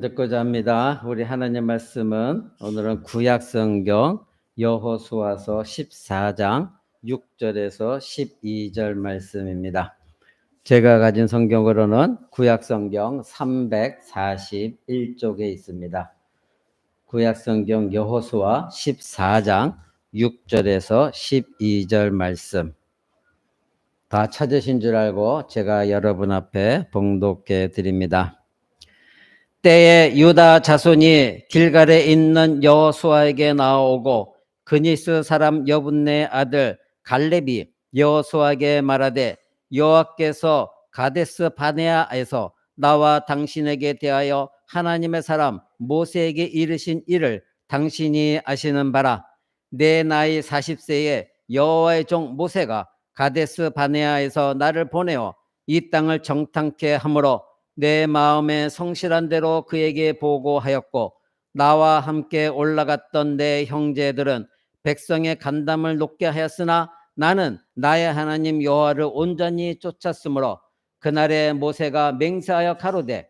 듣고자 합니다. 우리 하나님 말씀은 오늘은 구약성경 여호수아서 14장 6절에서 12절 말씀입니다. 제가 가진 성경으로는 구약성경 341쪽에 있습니다. 구약성경 여호수아 14장 6절에서 12절 말씀. 다 찾으신 줄 알고 제가 여러분 앞에 봉독해 드립니다. 때에 유다 자손이 길갈에 있는 여호수아에게 나오고 그니스 사람 여분네 아들 갈렙이 여호수아에게 말하되 여호와께서 가데스 바네아에서 나와 당신에게 대하여 하나님의 사람 모세에게 이르신 일을 당신이 아시는 바라. 내 나이 40세에 여호와의 종 모세가 가데스 바네아에서 나를 보내어 이 땅을 정탐케 하므로 내 마음에 성실한 대로 그에게 보고하였고 나와 함께 올라갔던 내 형제들은 백성의 간담을 높게 하였으나 나는 나의 하나님 여호와를 온전히 쫓았으므로 그날에 모세가 맹세하여 가로되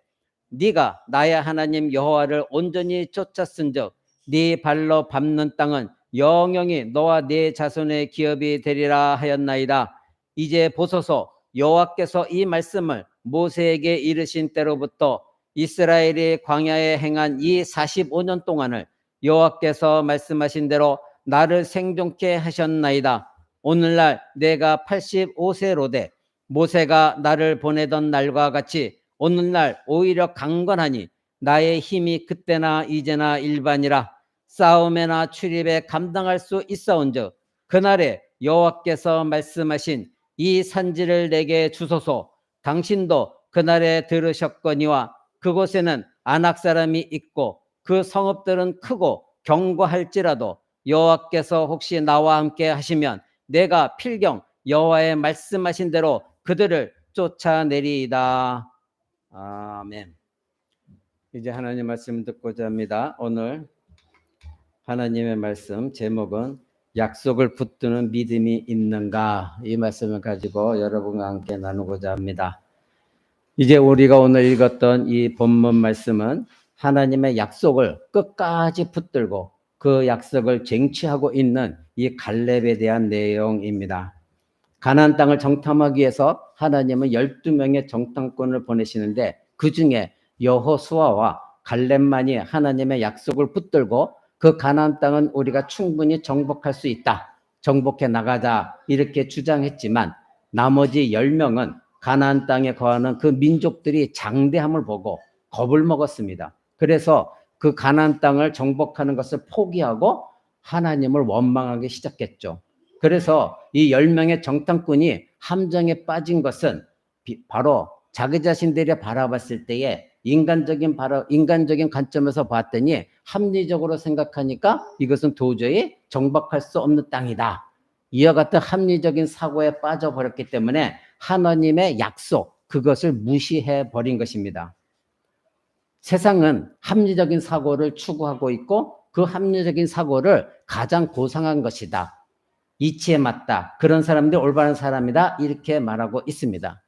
네가 나의 하나님 여호와를 온전히 쫓았은즉 네 발로 밟는 땅은 영영이 너와 네 자손의 기업이 되리라 하였나이다. 이제 보소서 여호와께서 이 말씀을 모세에게 이르신 때로부터 이스라엘이 광야에 행한 이 45년 동안을 여호와께서 말씀하신 대로 나를 생존케 하셨나이다. 오늘날 내가 85세로 돼 모세가 나를 보내던 날과 같이 오늘날 오히려 강건하니 나의 힘이 그때나 이제나 일반이라. 싸움에나 출입에 감당할 수 있어온즉 그날에 여호와께서 말씀하신 이 산지를 내게 주소서. 당신도 그날에 들으셨거니와 그곳에는 아낙 사람이 있고 그 성읍들은 크고 견고할지라도 여호와께서 혹시 나와 함께 하시면 내가 필경 여호와의 말씀하신 대로 그들을 쫓아내리이다. 아멘. 이제 하나님 말씀 듣고자 합니다. 오늘 하나님의 말씀 제목은 약속을 붙드는 믿음이 있는가, 이 말씀을 가지고 여러분과 함께 나누고자 합니다. 이제 우리가 오늘 읽었던 이 본문 말씀은 하나님의 약속을 끝까지 붙들고 그 약속을 쟁취하고 있는 이 갈렙에 대한 내용입니다. 가나안 땅을 정탐하기 위해서 하나님은 12명의 정탐꾼을 보내시는데 그 중에 여호수아와 갈렙만이 하나님의 약속을 붙들고 그 가나안 땅은 우리가 충분히 정복할 수 있다, 정복해 나가자, 이렇게 주장했지만 나머지 10명은 가나안 땅에 거하는 그 민족들이 장대함을 보고 겁을 먹었습니다. 그래서 그 가나안 땅을 정복하는 것을 포기하고 하나님을 원망하기 시작했죠. 그래서 이 10명의 정탐꾼이 함정에 빠진 것은 바로 자기 자신들이 바라봤을 때에 인간적인 관점에서 봤더니 합리적으로 생각하니까 이것은 도저히 정복할 수 없는 땅이다. 이와 같은 합리적인 사고에 빠져버렸기 때문에 하나님의 약속, 그것을 무시해 버린 것입니다. 세상은 합리적인 사고를 추구하고 있고 그 합리적인 사고를 가장 고상한 것이다, 이치에 맞다, 그런 사람들이 올바른 사람이다, 이렇게 말하고 있습니다.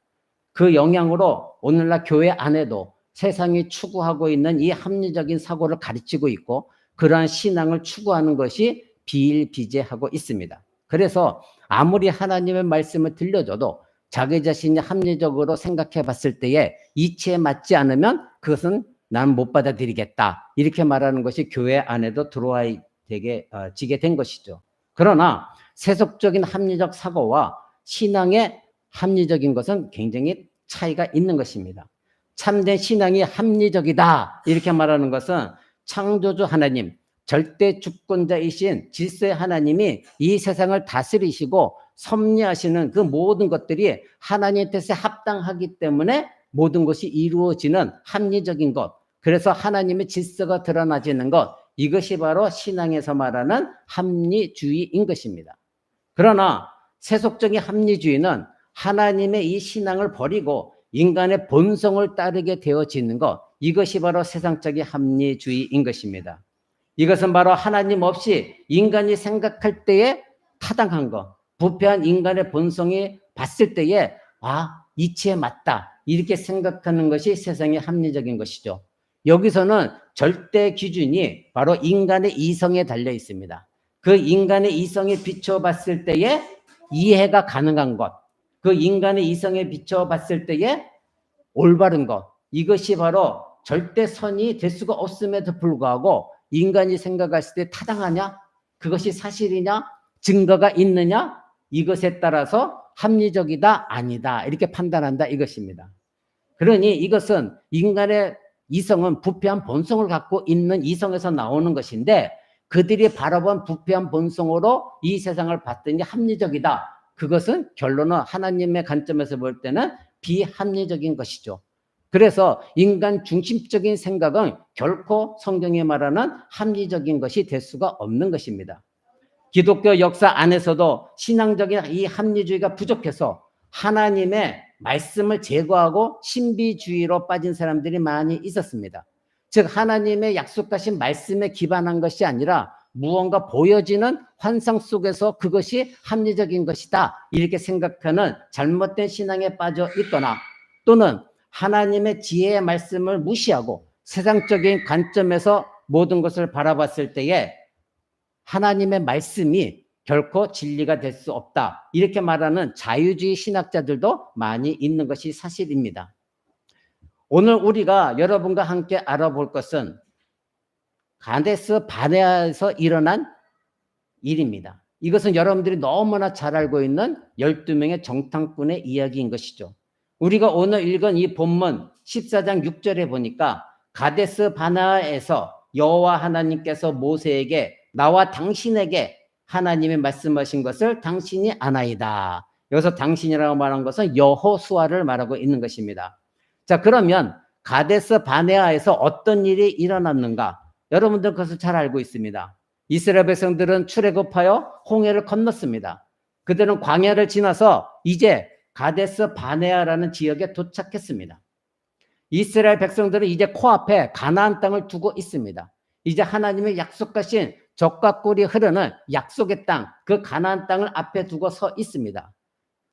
그 영향으로 오늘날 교회 안에도 세상이 추구하고 있는 이 합리적인 사고를 가르치고 있고 그러한 신앙을 추구하는 것이 비일비재하고 있습니다. 그래서 아무리 하나님의 말씀을 들려줘도 자기 자신이 합리적으로 생각해 봤을 때에 이치에 맞지 않으면 그것은 난 못 받아들이겠다, 이렇게 말하는 것이 교회 안에도 들어와 지게 된 것이죠. 그러나 세속적인 합리적 사고와 신앙의 합리적인 것은 굉장히 차이가 있는 것입니다. 참된 신앙이 합리적이다, 이렇게 말하는 것은 창조주 하나님, 절대 주권자이신 질서의 하나님이 이 세상을 다스리시고 섭리하시는 그 모든 것들이 하나님의 뜻에 합당하기 때문에 모든 것이 이루어지는 합리적인 것, 그래서 하나님의 질서가 드러나지는 것, 이것이 바로 신앙에서 말하는 합리주의인 것입니다. 그러나 세속적인 합리주의는 하나님의 이 신앙을 버리고 인간의 본성을 따르게 되어지는 것, 이것이 바로 세상적인 합리주의인 것입니다. 이것은 바로 하나님 없이 인간이 생각할 때에 타당한 것, 부패한 인간의 본성이 봤을 때에 이치에 맞다, 이렇게 생각하는 것이 세상의 합리적인 것이죠. 여기서는 절대 기준이 바로 인간의 이성에 달려 있습니다. 그 인간의 이성에 비춰봤을 때에 이해가 가능한 것, 그 인간의 이성에 비춰봤을 때에 올바른 것, 이것이 바로 절대 선이 될 수가 없음에도 불구하고 인간이 생각했을 때 타당하냐? 그것이 사실이냐? 증거가 있느냐? 이것에 따라서 합리적이다, 아니다 이렇게 판단한다 이것입니다. 그러니 이것은 인간의 이성은 부패한 본성을 갖고 있는 이성에서 나오는 것인데 그들이 바라본 부패한 본성으로 이 세상을 봤더니 합리적이다. 그것은 결론은 하나님의 관점에서 볼 때는 비합리적인 것이죠. 그래서 인간 중심적인 생각은 결코 성경이 말하는 합리적인 것이 될 수가 없는 것입니다. 기독교 역사 안에서도 신앙적인 이 합리주의가 부족해서 하나님의 말씀을 제거하고 신비주의로 빠진 사람들이 많이 있었습니다. 즉 하나님의 약속하신 말씀에 기반한 것이 아니라 무언가 보여지는 환상 속에서 그것이 합리적인 것이다 이렇게 생각하는 잘못된 신앙에 빠져 있거나 또는 하나님의 지혜의 말씀을 무시하고 세상적인 관점에서 모든 것을 바라봤을 때에 하나님의 말씀이 결코 진리가 될 수 없다 이렇게 말하는 자유주의 신학자들도 많이 있는 것이 사실입니다. 오늘 우리가 여러분과 함께 알아볼 것은 가데스 바네아에서 일어난 일입니다. 이것은 여러분들이 너무나 잘 알고 있는 12명의 정탐꾼의 이야기인 것이죠. 우리가 오늘 읽은 이 본문 14장 6절에 보니까 가데스 바네아에서 여호와 하나님께서 모세에게 나와 당신에게 하나님이 말씀하신 것을 당신이 아나이다. 여기서 당신이라고 말한 것은 여호수아를 말하고 있는 것입니다. 자, 그러면 가데스 바네아에서 어떤 일이 일어났는가? 여러분들 그것을 잘 알고 있습니다. 이스라엘 백성들은 출애굽하여 홍해를 건넜습니다. 그들은 광야를 지나서 이제 가데스 바네아라는 지역에 도착했습니다. 이스라엘 백성들은 이제 코앞에 가나안 땅을 두고 있습니다. 이제 하나님의 약속하신 젖과 꿀이 흐르는 약속의 땅, 그 가나안 땅을 앞에 두고 서 있습니다.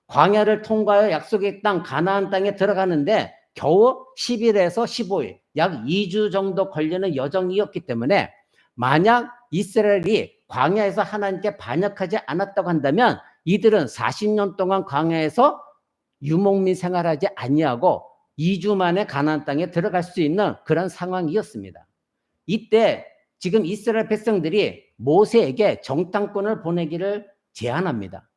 광야를 통과하여 약속의 땅 가나안 땅에 들어가는데 겨우 10일에서 15일, 약 2주 정도 걸리는 여정이었기 때문에 만약 이스라엘이 광야에서 하나님께 반역하지 않았다고 한다면 이들은 40년 동안 광야에서 유목민 생활하지 아니하고 2주 만에 가나안 땅에 들어갈 수 있는 그런 상황이었습니다. 이때 지금 이스라엘 백성들이 모세에게 정탐꾼을 보내기를 제안합니다.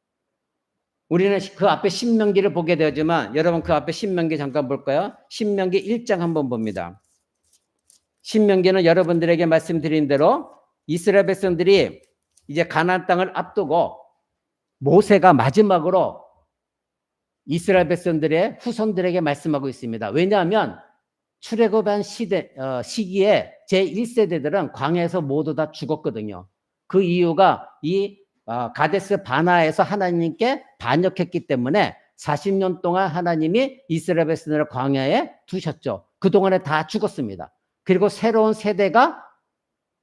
우리는 그 앞에 신명기를 보게 되지만 여러분 그 앞에 신명기 잠깐 볼까요? 신명기 1장 한번 봅니다. 신명기는 여러분들에게 말씀드린 대로 이스라엘 백성들이 이제 가나안 땅을 앞두고 모세가 마지막으로 이스라엘 백성들의 후손들에게 말씀하고 있습니다. 왜냐하면 출애굽한 시기에 제1세대들은 광야에서 모두 다 죽었거든요. 그 이유가 이 가데스 바나에서 하나님께 반역했기 때문에 40년 동안 하나님이 이스라엘 백성들을 광야에 두셨죠. 그동안에 다 죽었습니다. 그리고 새로운 세대가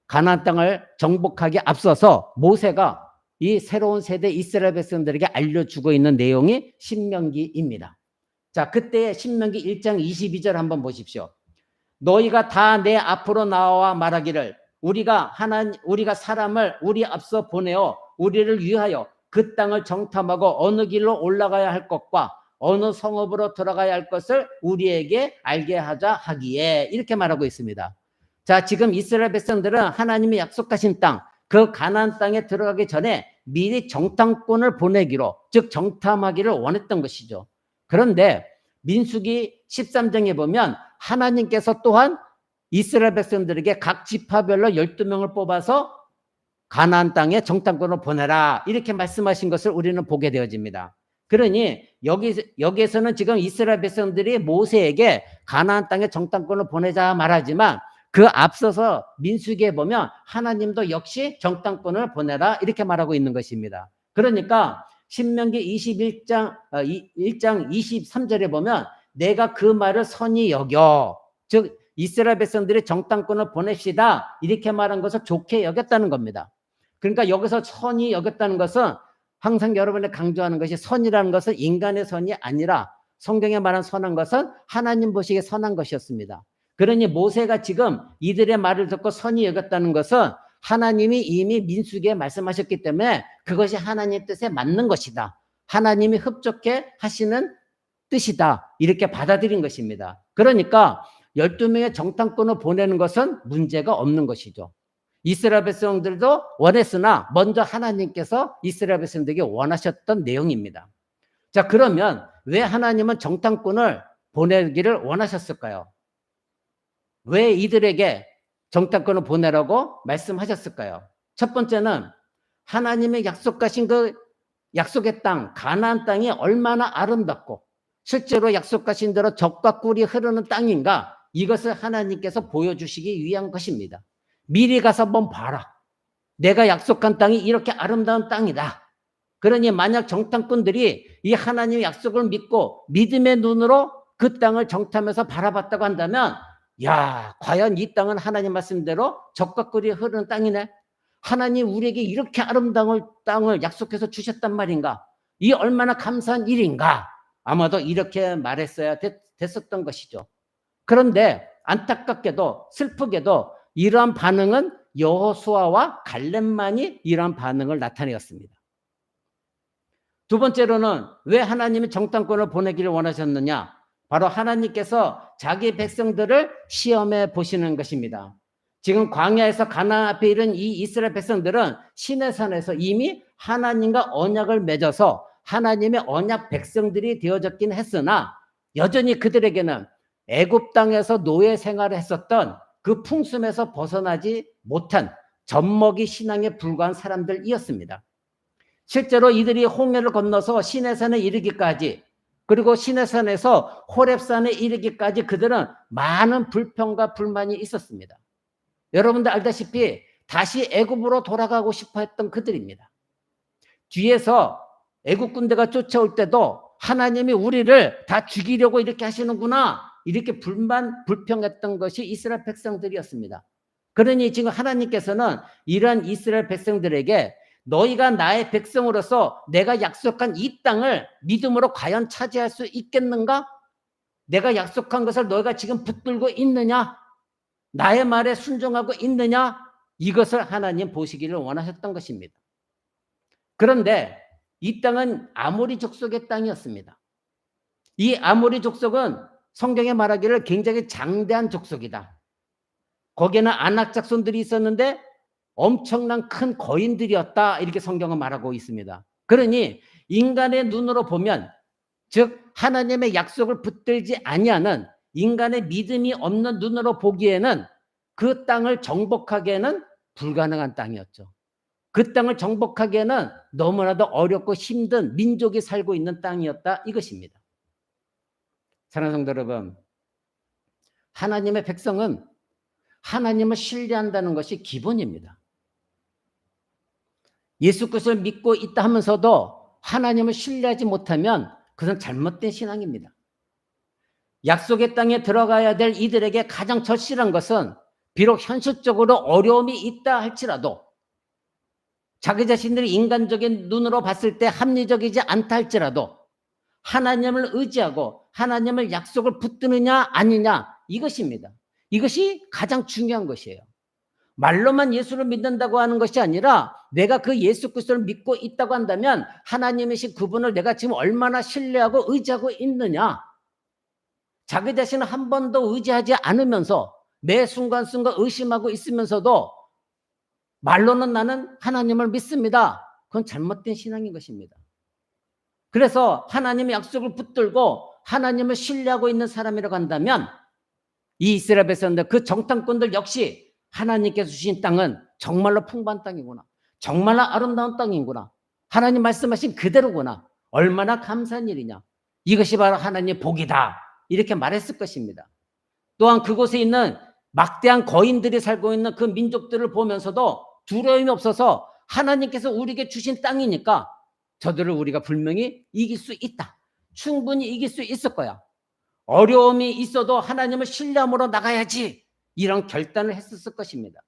가나안 땅을 정복하기 앞서서 모세가 이 새로운 세대 이스라엘 백성들에게 알려주고 있는 내용이 신명기입니다. 자, 그때 신명기 1장 22절 한번 보십시오. 너희가 다 내 앞으로 나와 말하기를 우리가 사람을 우리 앞서 보내어 우리를 위하여 그 땅을 정탐하고 어느 길로 올라가야 할 것과 어느 성읍으로 들어가야 할 것을 우리에게 알게 하자 하기에 이렇게 말하고 있습니다. 자, 지금 이스라엘 백성들은 하나님이 약속하신 땅, 그 가나안 땅에 들어가기 전에 미리 정탐꾼을 보내기로, 즉 정탐하기를 원했던 것이죠. 그런데 민수기 13장에 보면 하나님께서 또한 이스라엘 백성들에게 각 지파별로 12명을 뽑아서 가나안 땅에 정탐꾼을 보내라 이렇게 말씀하신 것을 우리는 보게 되어집니다. 그러니 여기에서는 지금 이스라엘 백성들이 모세에게 가나안 땅에 정탐꾼을 보내자 말하지만 그 앞서서 민수기에 보면 하나님도 역시 정탐꾼을 보내라 이렇게 말하고 있는 것입니다. 그러니까 신명기 21장 1장 23절에 보면 내가 그 말을 선히 여겨, 즉 이스라엘 백성들이 정탐꾼을 보냅시다 이렇게 말한 것을 좋게 여겼다는 겁니다. 그러니까 여기서 선히 여겼다는 것은 항상 여러분이 강조하는 것이 선이라는 것은 인간의 선이 아니라 성경에 말한 선한 것은 하나님 보시기에 선한 것이었습니다. 그러니 모세가 지금 이들의 말을 듣고 선히 여겼다는 것은 하나님이 이미 민수기에 말씀하셨기 때문에 그것이 하나님의 뜻에 맞는 것이다. 하나님이 흡족해 하시는 뜻이다. 이렇게 받아들인 것입니다. 그러니까 12명의 정탐꾼을 보내는 것은 문제가 없는 것이죠. 이스라엘 백성들도 원했으나 먼저 하나님께서 이스라엘 백성들에게 원하셨던 내용입니다. 자, 그러면 왜 하나님은 정탐꾼을 보내기를 원하셨을까요? 왜 이들에게 정탐꾼을 보내라고 말씀하셨을까요? 첫 번째는 하나님의 약속하신 그 약속의 땅, 가나안 땅이 얼마나 아름답고 실제로 약속하신 대로 젖과 꿀이 흐르는 땅인가, 이것을 하나님께서 보여주시기 위한 것입니다. 미리 가서 한번 봐라. 내가 약속한 땅이 이렇게 아름다운 땅이다. 그러니 만약 정탐꾼들이 이 하나님의 약속을 믿고 믿음의 눈으로 그 땅을 정탐해서 바라봤다고 한다면, 야, 과연 이 땅은 하나님 말씀대로 젖과 꿀이 흐르는 땅이네. 하나님 우리에게 이렇게 아름다운 땅을 약속해서 주셨단 말인가. 이 얼마나 감사한 일인가. 아마도 이렇게 말했어야 됐었던 것이죠. 그런데 안타깝게도 슬프게도 이러한 반응은 여호수아와 갈렙만이 이러한 반응을 나타내었습니다. 두 번째로는 왜 하나님이 정탐꾼을 보내기를 원하셨느냐? 바로 하나님께서 자기 백성들을 시험해 보시는 것입니다. 지금 광야에서 가나안 앞에 이른 이 이스라엘 백성들은 시내산에서 이미 하나님과 언약을 맺어서 하나님의 언약 백성들이 되어졌긴 했으나 여전히 그들에게는 애굽 땅에서 노예 생활을 했었던 그 풍습에서 벗어나지 못한 젖먹이 신앙에 불과한 사람들이었습니다. 실제로 이들이 홍해를 건너서 시내산에 이르기까지, 그리고 시내산에서 호렙산에 이르기까지 그들은 많은 불평과 불만이 있었습니다. 여러분들 알다시피 다시 애굽으로 돌아가고 싶어 했던 그들입니다. 뒤에서 애굽 군대가 쫓아올 때도 하나님이 우리를 다 죽이려고 이렇게 하시는구나, 이렇게 불평했던 것이 이스라엘 백성들이었습니다. 그러니 지금 하나님께서는 이러한 이스라엘 백성들에게 너희가 나의 백성으로서 내가 약속한 이 땅을 믿음으로 과연 차지할 수 있겠는가? 내가 약속한 것을 너희가 지금 붙들고 있느냐? 나의 말에 순종하고 있느냐? 이것을 하나님 보시기를 원하셨던 것입니다. 그런데 이 땅은 아모리 족속의 땅이었습니다. 이 아모리 족속은 성경에 말하기를 굉장히 장대한 족속이다. 거기에는 아낙 자손들이 있었는데 엄청난 큰 거인들이었다, 이렇게 성경은 말하고 있습니다. 그러니 인간의 눈으로 보면, 즉 하나님의 약속을 붙들지 아니하는 인간의 믿음이 없는 눈으로 보기에는 그 땅을 정복하기에는 불가능한 땅이었죠. 그 땅을 정복하기에는 너무나도 어렵고 힘든 민족이 살고 있는 땅이었다, 이것입니다. 사랑하는 성도 여러분, 하나님의 백성은 하나님을 신뢰한다는 것이 기본입니다. 예수 그리스도를 믿고 있다 하면서도 하나님을 신뢰하지 못하면 그것은 잘못된 신앙입니다. 약속의 땅에 들어가야 될 이들에게 가장 절실한 것은 비록 현실적으로 어려움이 있다 할지라도, 자기 자신들이 인간적인 눈으로 봤을 때 합리적이지 않다 할지라도 하나님을 의지하고 하나님을 약속을 붙드느냐 아니냐, 이것입니다. 이것이 가장 중요한 것이에요. 말로만 예수를 믿는다고 하는 것이 아니라 내가 그 예수 그리스도를 믿고 있다고 한다면 하나님이신 그분을 내가 지금 얼마나 신뢰하고 의지하고 있느냐. 자기 자신을 한 번도 의지하지 않으면서 매 순간순간 의심하고 있으면서도 말로는 나는 하나님을 믿습니다. 그건 잘못된 신앙인 것입니다. 그래서 하나님의 약속을 붙들고 하나님을 신뢰하고 있는 사람이라고 한다면 이 이스라엘 백성들, 그 정탐꾼들 역시 하나님께서 주신 땅은 정말로 풍부한 땅이구나, 정말로 아름다운 땅이구나, 하나님 말씀하신 그대로구나, 얼마나 감사한 일이냐, 이것이 바로 하나님의 복이다, 이렇게 말했을 것입니다. 또한 그곳에 있는 막대한 거인들이 살고 있는 그 민족들을 보면서도 두려움이 없어서 하나님께서 우리에게 주신 땅이니까 저들을 우리가 분명히 이길 수 있다, 충분히 이길 수 있을 거야, 어려움이 있어도 하나님을 신뢰함으로 나가야지, 이런 결단을 했었을 것입니다.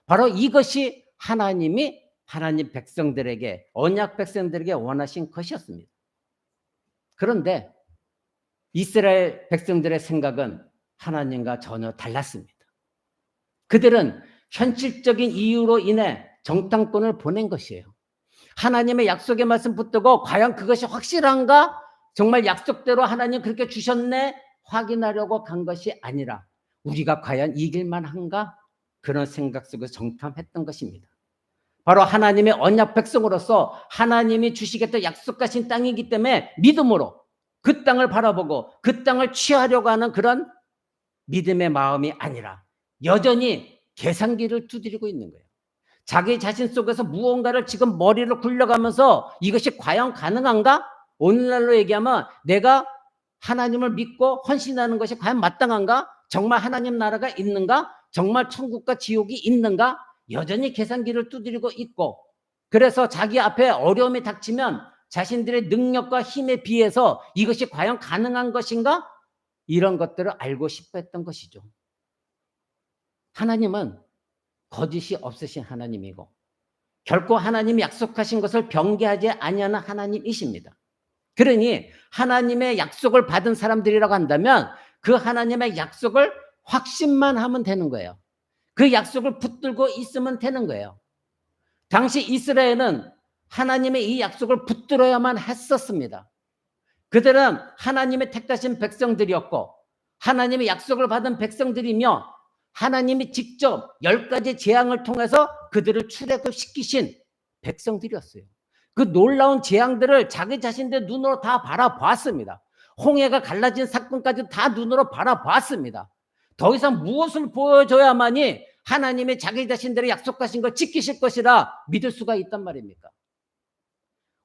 바로 이것이 하나님이 하나님 백성들에게, 언약 백성들에게 원하신 것이었습니다. 그런데 이스라엘 백성들의 생각은 하나님과 전혀 달랐습니다. 그들은 현실적인 이유로 인해 정탐꾼을 보낸 것이에요. 하나님의 약속의 말씀 붙들고 과연 그것이 확실한가? 정말 약속대로 하나님 그렇게 주셨네? 확인하려고 간 것이 아니라 우리가 과연 이길만 한가? 그런 생각 속에서 정탐했던 것입니다. 바로 하나님의 언약 백성으로서 하나님이 주시겠다 약속하신 땅이기 때문에 믿음으로 그 땅을 바라보고 그 땅을 취하려고 하는 그런 믿음의 마음이 아니라 여전히 계산기를 두드리고 있는 거예요. 자기 자신 속에서 무언가를 지금 머리를 굴려가면서 이것이 과연 가능한가? 오늘날로 얘기하면 내가 하나님을 믿고 헌신하는 것이 과연 마땅한가? 정말 하나님 나라가 있는가? 정말 천국과 지옥이 있는가? 여전히 계산기를 두드리고 있고, 그래서 자기 앞에 어려움이 닥치면 자신들의 능력과 힘에 비해서 이것이 과연 가능한 것인가? 이런 것들을 알고 싶어 했던 것이죠. 하나님은 거짓이 없으신 하나님이고 결코 하나님이 약속하신 것을 변개하지 아니하는 하나님이십니다. 그러니 하나님의 약속을 받은 사람들이라고 한다면 그 하나님의 약속을 확신만 하면 되는 거예요. 그 약속을 붙들고 있으면 되는 거예요. 당시 이스라엘은 하나님의 이 약속을 붙들어야만 했었습니다. 그들은 하나님의 택하신 백성들이었고 하나님의 약속을 받은 백성들이며 하나님이 직접 10가지 재앙을 통해서 그들을 출애굽시키신 백성들이었어요. 그 놀라운 재앙들을 자기 자신들 눈으로 다 바라봤습니다. 홍해가 갈라진 사건까지 다 눈으로 바라봤습니다. 더 이상 무엇을 보여줘야만이 하나님이 자기 자신들의 약속하신 걸 지키실 것이라 믿을 수가 있단 말입니까?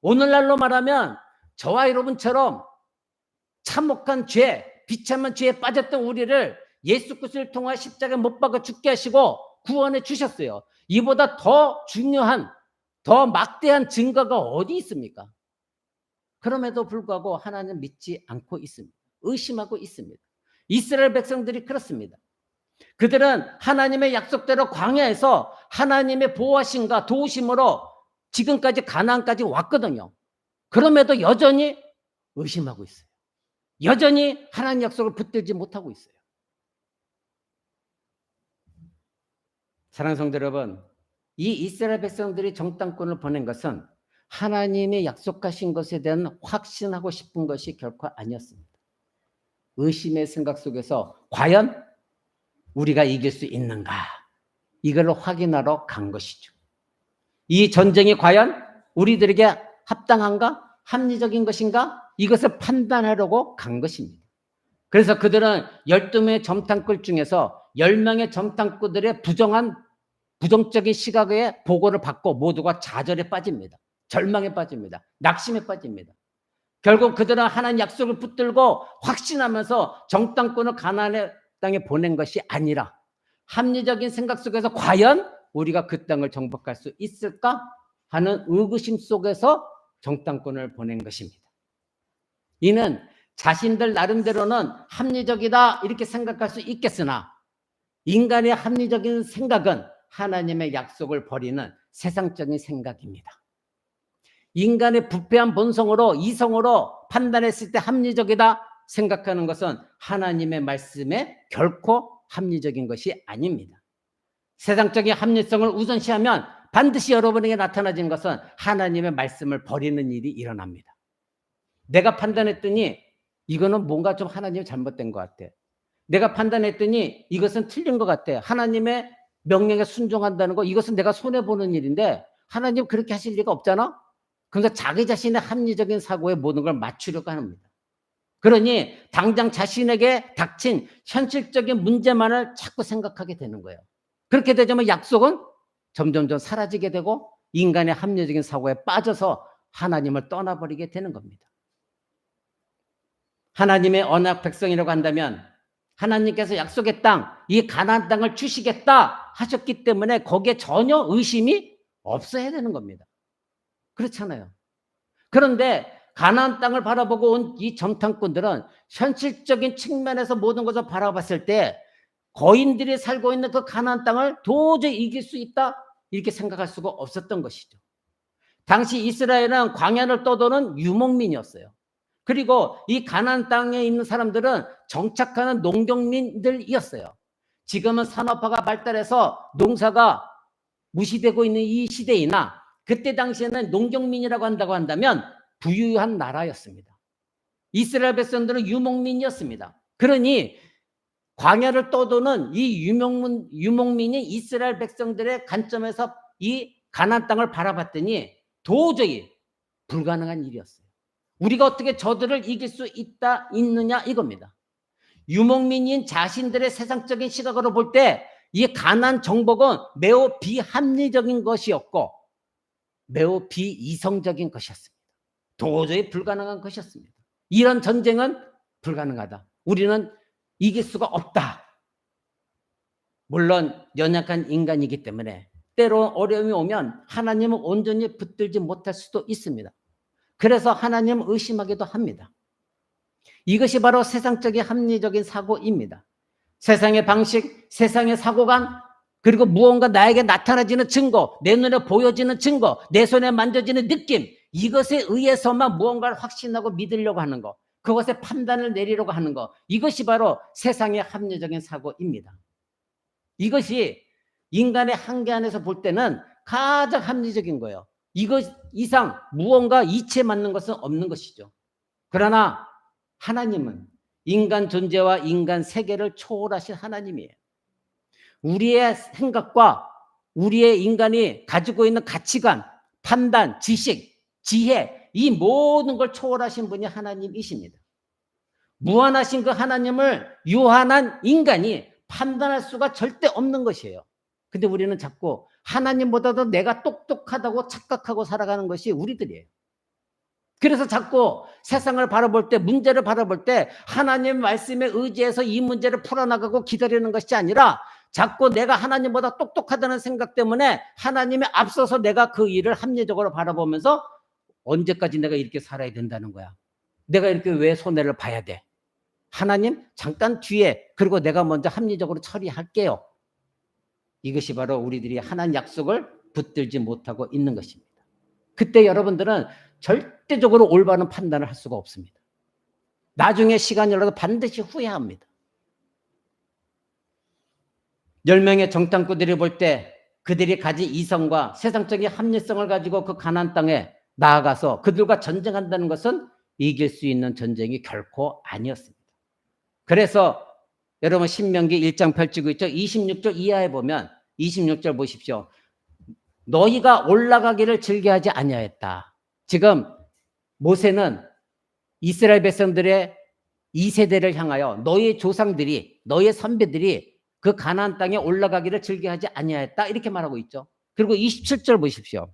오늘날로 말하면 저와 여러분처럼 참혹한 죄, 비참한 죄에 빠졌던 우리를 예수 그리스도를 통해 십자가에 못 박아 죽게 하시고 구원해 주셨어요. 이보다 더 중요한, 더 막대한 증거가 어디 있습니까? 그럼에도 불구하고 하나님 믿지 않고 있습니다. 의심하고 있습니다. 이스라엘 백성들이 그렇습니다. 그들은 하나님의 약속대로 광야에서 하나님의 보호하심과 도우심으로 지금까지 가나안까지 왔거든요. 그럼에도 여전히 의심하고 있어요. 여전히 하나님 약속을 붙들지 못하고 있어요. 사랑하는 성도 여러분, 이 이스라엘 백성들이 정탐꾼을 보낸 것은 하나님의 약속하신 것에 대한 확신하고 싶은 것이 결코 아니었습니다. 의심의 생각 속에서 과연 우리가 이길 수 있는가? 이걸 확인하러 간 것이죠. 이 전쟁이 과연 우리들에게 합당한가? 합리적인 것인가? 이것을 판단하려고 간 것입니다. 그래서 그들은 12명의 점탐꾼 중에서 10명의 점탐꾼들의 부정적인 시각의 보고를 받고 모두가 좌절에 빠집니다. 절망에 빠집니다. 낙심에 빠집니다. 결국 그들은 하나님 약속을 붙들고 확신하면서 정탐꾼을 가나안의 땅에 보낸 것이 아니라 합리적인 생각 속에서 과연 우리가 그 땅을 정복할 수 있을까 하는 의구심 속에서 정탐꾼을 보낸 것입니다. 이는 자신들 나름대로는 합리적이다 이렇게 생각할 수 있겠으나 인간의 합리적인 생각은 하나님의 약속을 버리는 세상적인 생각입니다. 인간의 부패한 본성으로 이성으로 판단했을 때 합리적이다 생각하는 것은 하나님의 말씀에 결코 합리적인 것이 아닙니다. 세상적인 합리성을 우선시하면 반드시 여러분에게 나타나는 것은 하나님의 말씀을 버리는 일이 일어납니다. 내가 판단했더니 이거는 뭔가 좀 하나님이 잘못된 것 같아. 내가 판단했더니 이것은 틀린 것 같아. 하나님의 명령에 순종한다는 거 이것은 내가 손해보는 일인데 하나님 그렇게 하실 리가 없잖아. 그러니까 자기 자신의 합리적인 사고에 모든 걸 맞추려고 합니다. 그러니 당장 자신에게 닥친 현실적인 문제만을 자꾸 생각하게 되는 거예요. 그렇게 되자면 약속은 점점점 사라지게 되고 인간의 합리적인 사고에 빠져서 하나님을 떠나버리게 되는 겁니다. 하나님의 언약 백성이라고 한다면 하나님께서 약속의 땅, 이 가나안 땅을 주시겠다 하셨기 때문에 거기에 전혀 의심이 없어야 되는 겁니다. 그렇잖아요. 그런데 가나안 땅을 바라보고 온 이 정탐꾼들은 현실적인 측면에서 모든 것을 바라봤을 때 거인들이 살고 있는 그 가나안 땅을 도저히 이길 수 있다 이렇게 생각할 수가 없었던 것이죠. 당시 이스라엘은 광야를 떠도는 유목민이었어요. 그리고 이 가나안 땅에 있는 사람들은 정착하는 농경민들이었어요. 지금은 산업화가 발달해서 농사가 무시되고 있는 이 시대이나 그때 당시에는 농경민이라고 한다고 한다면 부유한 나라였습니다. 이스라엘 백성들은 유목민이었습니다. 그러니 광야를 떠도는 이 유목민이 이스라엘 백성들의 관점에서 이 가나안 땅을 바라봤더니 도저히 불가능한 일이었어요. 우리가 어떻게 저들을 이길 수 있느냐 이겁니다. 유목민인 자신들의 세상적인 시각으로 볼 때 이 가나안 정복은 매우 비합리적인 것이었고 매우 비이성적인 것이었습니다. 도저히 불가능한 것이었습니다. 이런 전쟁은 불가능하다. 우리는 이길 수가 없다. 물론 연약한 인간이기 때문에 때로 어려움이 오면 하나님을 온전히 붙들지 못할 수도 있습니다. 그래서 하나님을 의심하기도 합니다. 이것이 바로 세상적인 합리적인 사고입니다. 세상의 방식, 세상의 사고관, 그리고 무언가 나에게 나타나지는 증거, 내 눈에 보여지는 증거, 내 손에 만져지는 느낌, 이것에 의해서만 무언가를 확신하고 믿으려고 하는 것, 그것에 판단을 내리려고 하는 것, 이것이 바로 세상의 합리적인 사고입니다. 이것이 인간의 한계 안에서 볼 때는 가장 합리적인 거예요. 이것 이상 무언가 이치에 맞는 것은 없는 것이죠. 그러나 하나님은 인간 존재와 인간 세계를 초월하신 하나님이에요. 우리의 생각과 우리의 인간이 가지고 있는 가치관, 판단, 지식, 지혜, 이 모든 걸 초월하신 분이 하나님이십니다. 무한하신 그 하나님을 유한한 인간이 판단할 수가 절대 없는 것이에요. 근데 우리는 자꾸 하나님보다도 내가 똑똑하다고 착각하고 살아가는 것이 우리들이에요. 그래서 자꾸 세상을 바라볼 때, 문제를 바라볼 때 하나님 말씀에 의지해서 이 문제를 풀어나가고 기다리는 것이 아니라 자꾸 내가 하나님보다 똑똑하다는 생각 때문에 하나님에 앞서서 내가 그 일을 합리적으로 바라보면서 언제까지 내가 이렇게 살아야 된다는 거야. 내가 이렇게 왜 손해를 봐야 돼? 하나님 잠깐 뒤에, 그리고 내가 먼저 합리적으로 처리할게요. 이것이 바로 우리들이 하나님 약속을 붙들지 못하고 있는 것입니다. 그때 여러분들은 절대적으로 올바른 판단을 할 수가 없습니다. 나중에 시간이 흘러도 반드시 후회합니다. 10명의 정탐꾼들이 볼 때 그들이 가진 이성과 세상적인 합리성을 가지고 그 가나안 땅에 나아가서 그들과 전쟁한다는 것은 이길 수 있는 전쟁이 결코 아니었습니다. 그래서 여러분 신명기 1장 펼치고 있죠. 26절 이하에 보면 26절 보십시오. 너희가 올라가기를 즐겨하지 아니하였다. 지금 모세는 이스라엘 백성들의 2세대를 향하여 너희의 조상들이, 너희의 선배들이 그 가나안 땅에 올라가기를 즐겨하지 아니하였다 이렇게 말하고 있죠. 그리고 27절 보십시오.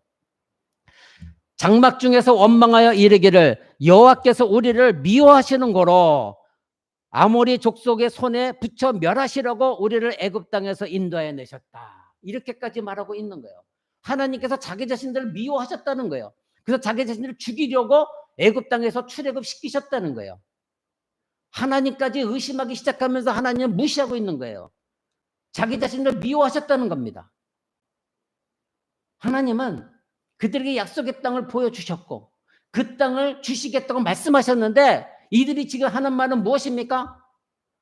장막 중에서 원망하여 이르기를 여호와께서 우리를 미워하시는 거로 아모리 족속의 손에 붙여 멸하시려고 우리를 애굽 땅에서 인도하여 내셨다. 이렇게까지 말하고 있는 거예요. 하나님께서 자기 자신들을 미워하셨다는 거예요. 그래서 자기 자신들을 죽이려고 애굽 땅에서 출애굽 시키셨다는 거예요. 하나님까지 의심하기 시작하면서 하나님을 무시하고 있는 거예요. 자기 자신을 미워하셨다는 겁니다. 하나님은 그들에게 약속의 땅을 보여주셨고 그 땅을 주시겠다고 말씀하셨는데 이들이 지금 하는 말은 무엇입니까?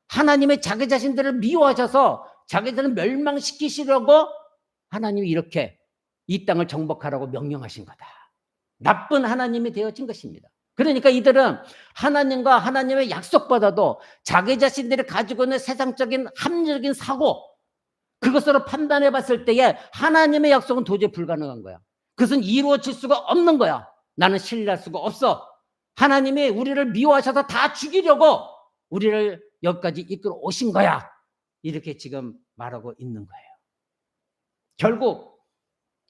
하나님의 자기 자신들을 미워하셔서 자기들을 멸망시키시려고 하나님이 이렇게 이 땅을 정복하라고 명령하신 거다. 나쁜 하나님이 되어진 것입니다. 그러니까 이들은 하나님과 하나님의 약속보다도 자기 자신들이 가지고 있는 세상적인 합리적인 사고, 그것으로 판단해 봤을 때에 하나님의 약속은 도저히 불가능한 거야. 그것은 이루어질 수가 없는 거야. 나는 신뢰할 수가 없어. 하나님이 우리를 미워하셔서 다 죽이려고 우리를 여기까지 이끌어 오신 거야. 이렇게 지금 말하고 있는 거예요. 결국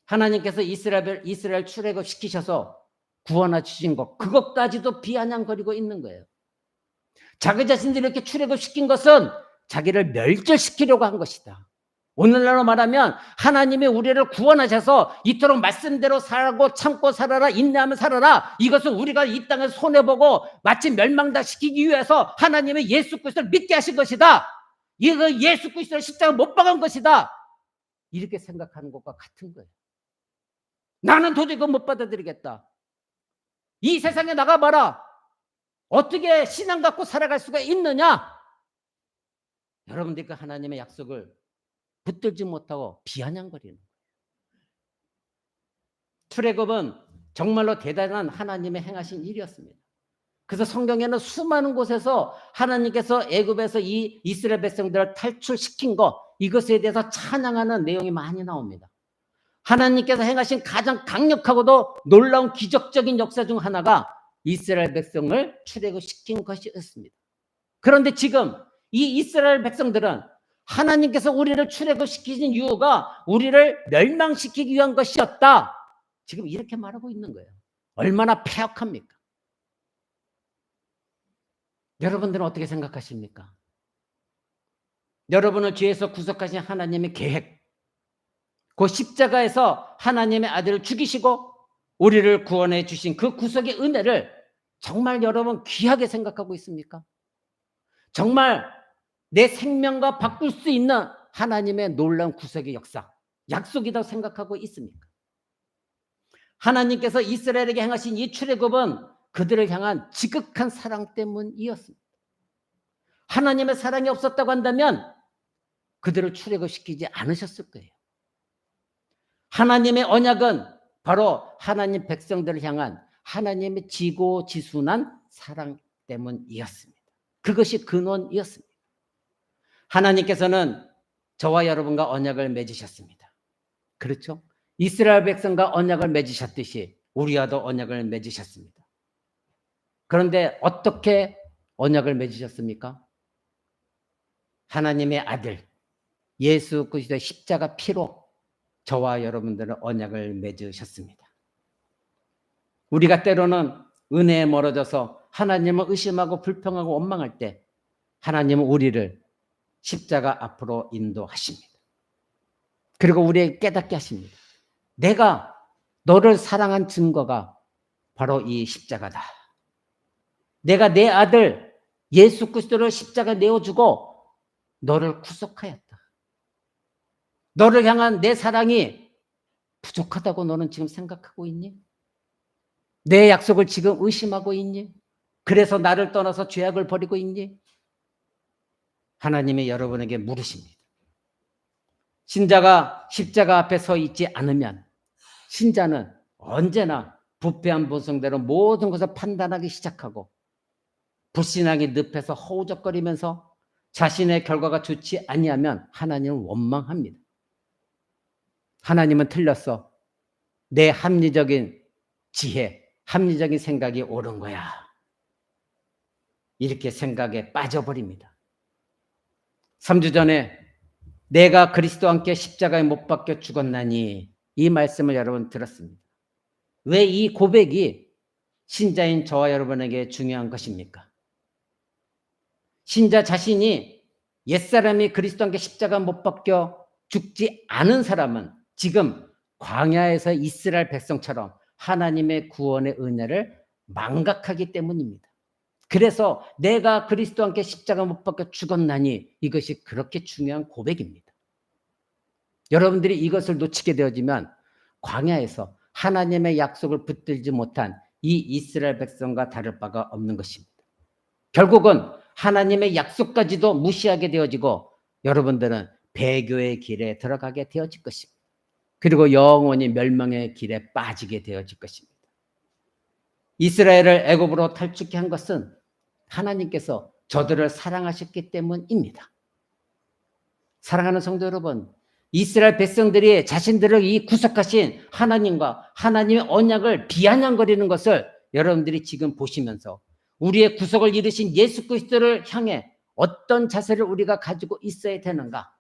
하나님께서 이스라엘 출애굽 시키셔서 구원해 주신 것, 그것까지도 비아냥거리고 있는 거예요. 자기 자신들이 이렇게 출애굽 시킨 것은 자기를 멸절시키려고 한 것이다. 오늘날로 말하면 하나님이 우리를 구원하셔서 이토록 말씀대로 살고 참고 살아라, 인내하며 살아라, 이것은 우리가 이 땅에서 손해보고 마치 멸망시키기 위해서 하나님의 예수 그리스도를 믿게 하신 것이다. 이거 예수 그리스도를 십자가 못 박은 것이다. 이렇게 생각하는 것과 같은 거예요. 나는 도저히 그거 못 받아들이겠다. 이 세상에 나가봐라. 어떻게 신앙 갖고 살아갈 수가 있느냐? 여러분들이 그 하나님의 약속을 붙들지 못하고 비아냥거리는. 출애굽은 정말로 대단한 하나님의 행하신 일이었습니다. 그래서 성경에는 수많은 곳에서 하나님께서 애굽에서 이 이스라엘 백성들을 탈출시킨 것, 이것에 대해서 찬양하는 내용이 많이 나옵니다. 하나님께서 행하신 가장 강력하고도 놀라운 기적적인 역사 중 하나가 이스라엘 백성을 출애굽시킨 것이었습니다. 그런데 지금 이 이스라엘 백성들은 하나님께서 우리를 출애굽시키신 이유가 우리를 멸망시키기 위한 것이었다. 지금 이렇게 말하고 있는 거예요. 얼마나 폐역합니까? 여러분들은 어떻게 생각하십니까? 여러분을 죄에서 구속하신 하나님의 계획, 그 십자가에서 하나님의 아들을 죽이시고 우리를 구원해 주신 그 구속의 은혜를 정말 여러분 귀하게 생각하고 있습니까? 정말 내 생명과 바꿀 수 있는 하나님의 놀라운 구속의 역사, 약속이라고 생각하고 있습니까? 하나님께서 이스라엘에게 행하신 이 출애굽은 그들을 향한 지극한 사랑 때문이었습니다. 하나님의 사랑이 없었다고 한다면 그들을 출애굽시키지 않으셨을 거예요. 하나님의 언약은 바로 하나님 백성들을 향한 하나님의 지고지순한 사랑 때문이었습니다. 그것이 근원이었습니다. 하나님께서는 저와 여러분과 언약을 맺으셨습니다. 그렇죠? 이스라엘 백성과 언약을 맺으셨듯이 우리와도 언약을 맺으셨습니다. 그런데 어떻게 언약을 맺으셨습니까? 하나님의 아들 예수 그리스도의 십자가 피로 저와 여러분들은 언약을 맺으셨습니다. 우리가 때로는 은혜에 멀어져서 하나님을 의심하고 불평하고 원망할 때 하나님은 우리를 십자가 앞으로 인도하십니다. 그리고 우리에게 깨닫게 하십니다. 내가 너를 사랑한 증거가 바로 이 십자가다. 내가 내 아들 예수 그리스도를 십자가 내어주고 너를 구속하였다. 너를 향한 내 사랑이 부족하다고 너는 지금 생각하고 있니? 내 약속을 지금 의심하고 있니? 그래서 나를 떠나서 죄악을 버리고 있니? 하나님이 여러분에게 물으십니다. 신자가 십자가 앞에 서 있지 않으면 신자는 언제나 부패한 본성대로 모든 것을 판단하기 시작하고 불신앙이 늪에서 허우적거리면서 자신의 결과가 좋지 아니하면 하나님은 원망합니다. 하나님은 틀렸어. 내 합리적인 지혜, 합리적인 생각이 옳은 거야. 이렇게 생각에 빠져버립니다. 3주 전에 내가 그리스도와 함께 십자가에 못 박혀 죽었나니 이 말씀을 여러분 들었습니다. 왜 이 고백이 신자인 저와 여러분에게 중요한 것입니까? 신자 자신이 옛사람이 그리스도와 함께 십자가 못 박혀 죽지 않은 사람은 지금 광야에서 이스라엘 백성처럼 하나님의 구원의 은혜를 망각하기 때문입니다. 그래서 내가 그리스도와 함께 십자가 못 박혀 죽었나니 이것이 그렇게 중요한 고백입니다. 여러분들이 이것을 놓치게 되어지면 광야에서 하나님의 약속을 붙들지 못한 이 이스라엘 백성과 다를 바가 없는 것입니다. 결국은 하나님의 약속까지도 무시하게 되어지고 여러분들은 배교의 길에 들어가게 되어질 것입니다. 그리고 영원히 멸망의 길에 빠지게 되어질 것입니다. 이스라엘을 애굽으로 탈출케 한 것은 하나님께서 저들을 사랑하셨기 때문입니다. 사랑하는 성도 여러분, 이스라엘 백성들이 자신들을 이 구속하신 하나님과 하나님의 언약을 비아냥거리는 것을 여러분들이 지금 보시면서 우리의 구속을 이루신 예수 그리스도를 향해 어떤 자세를 우리가 가지고 있어야 되는가?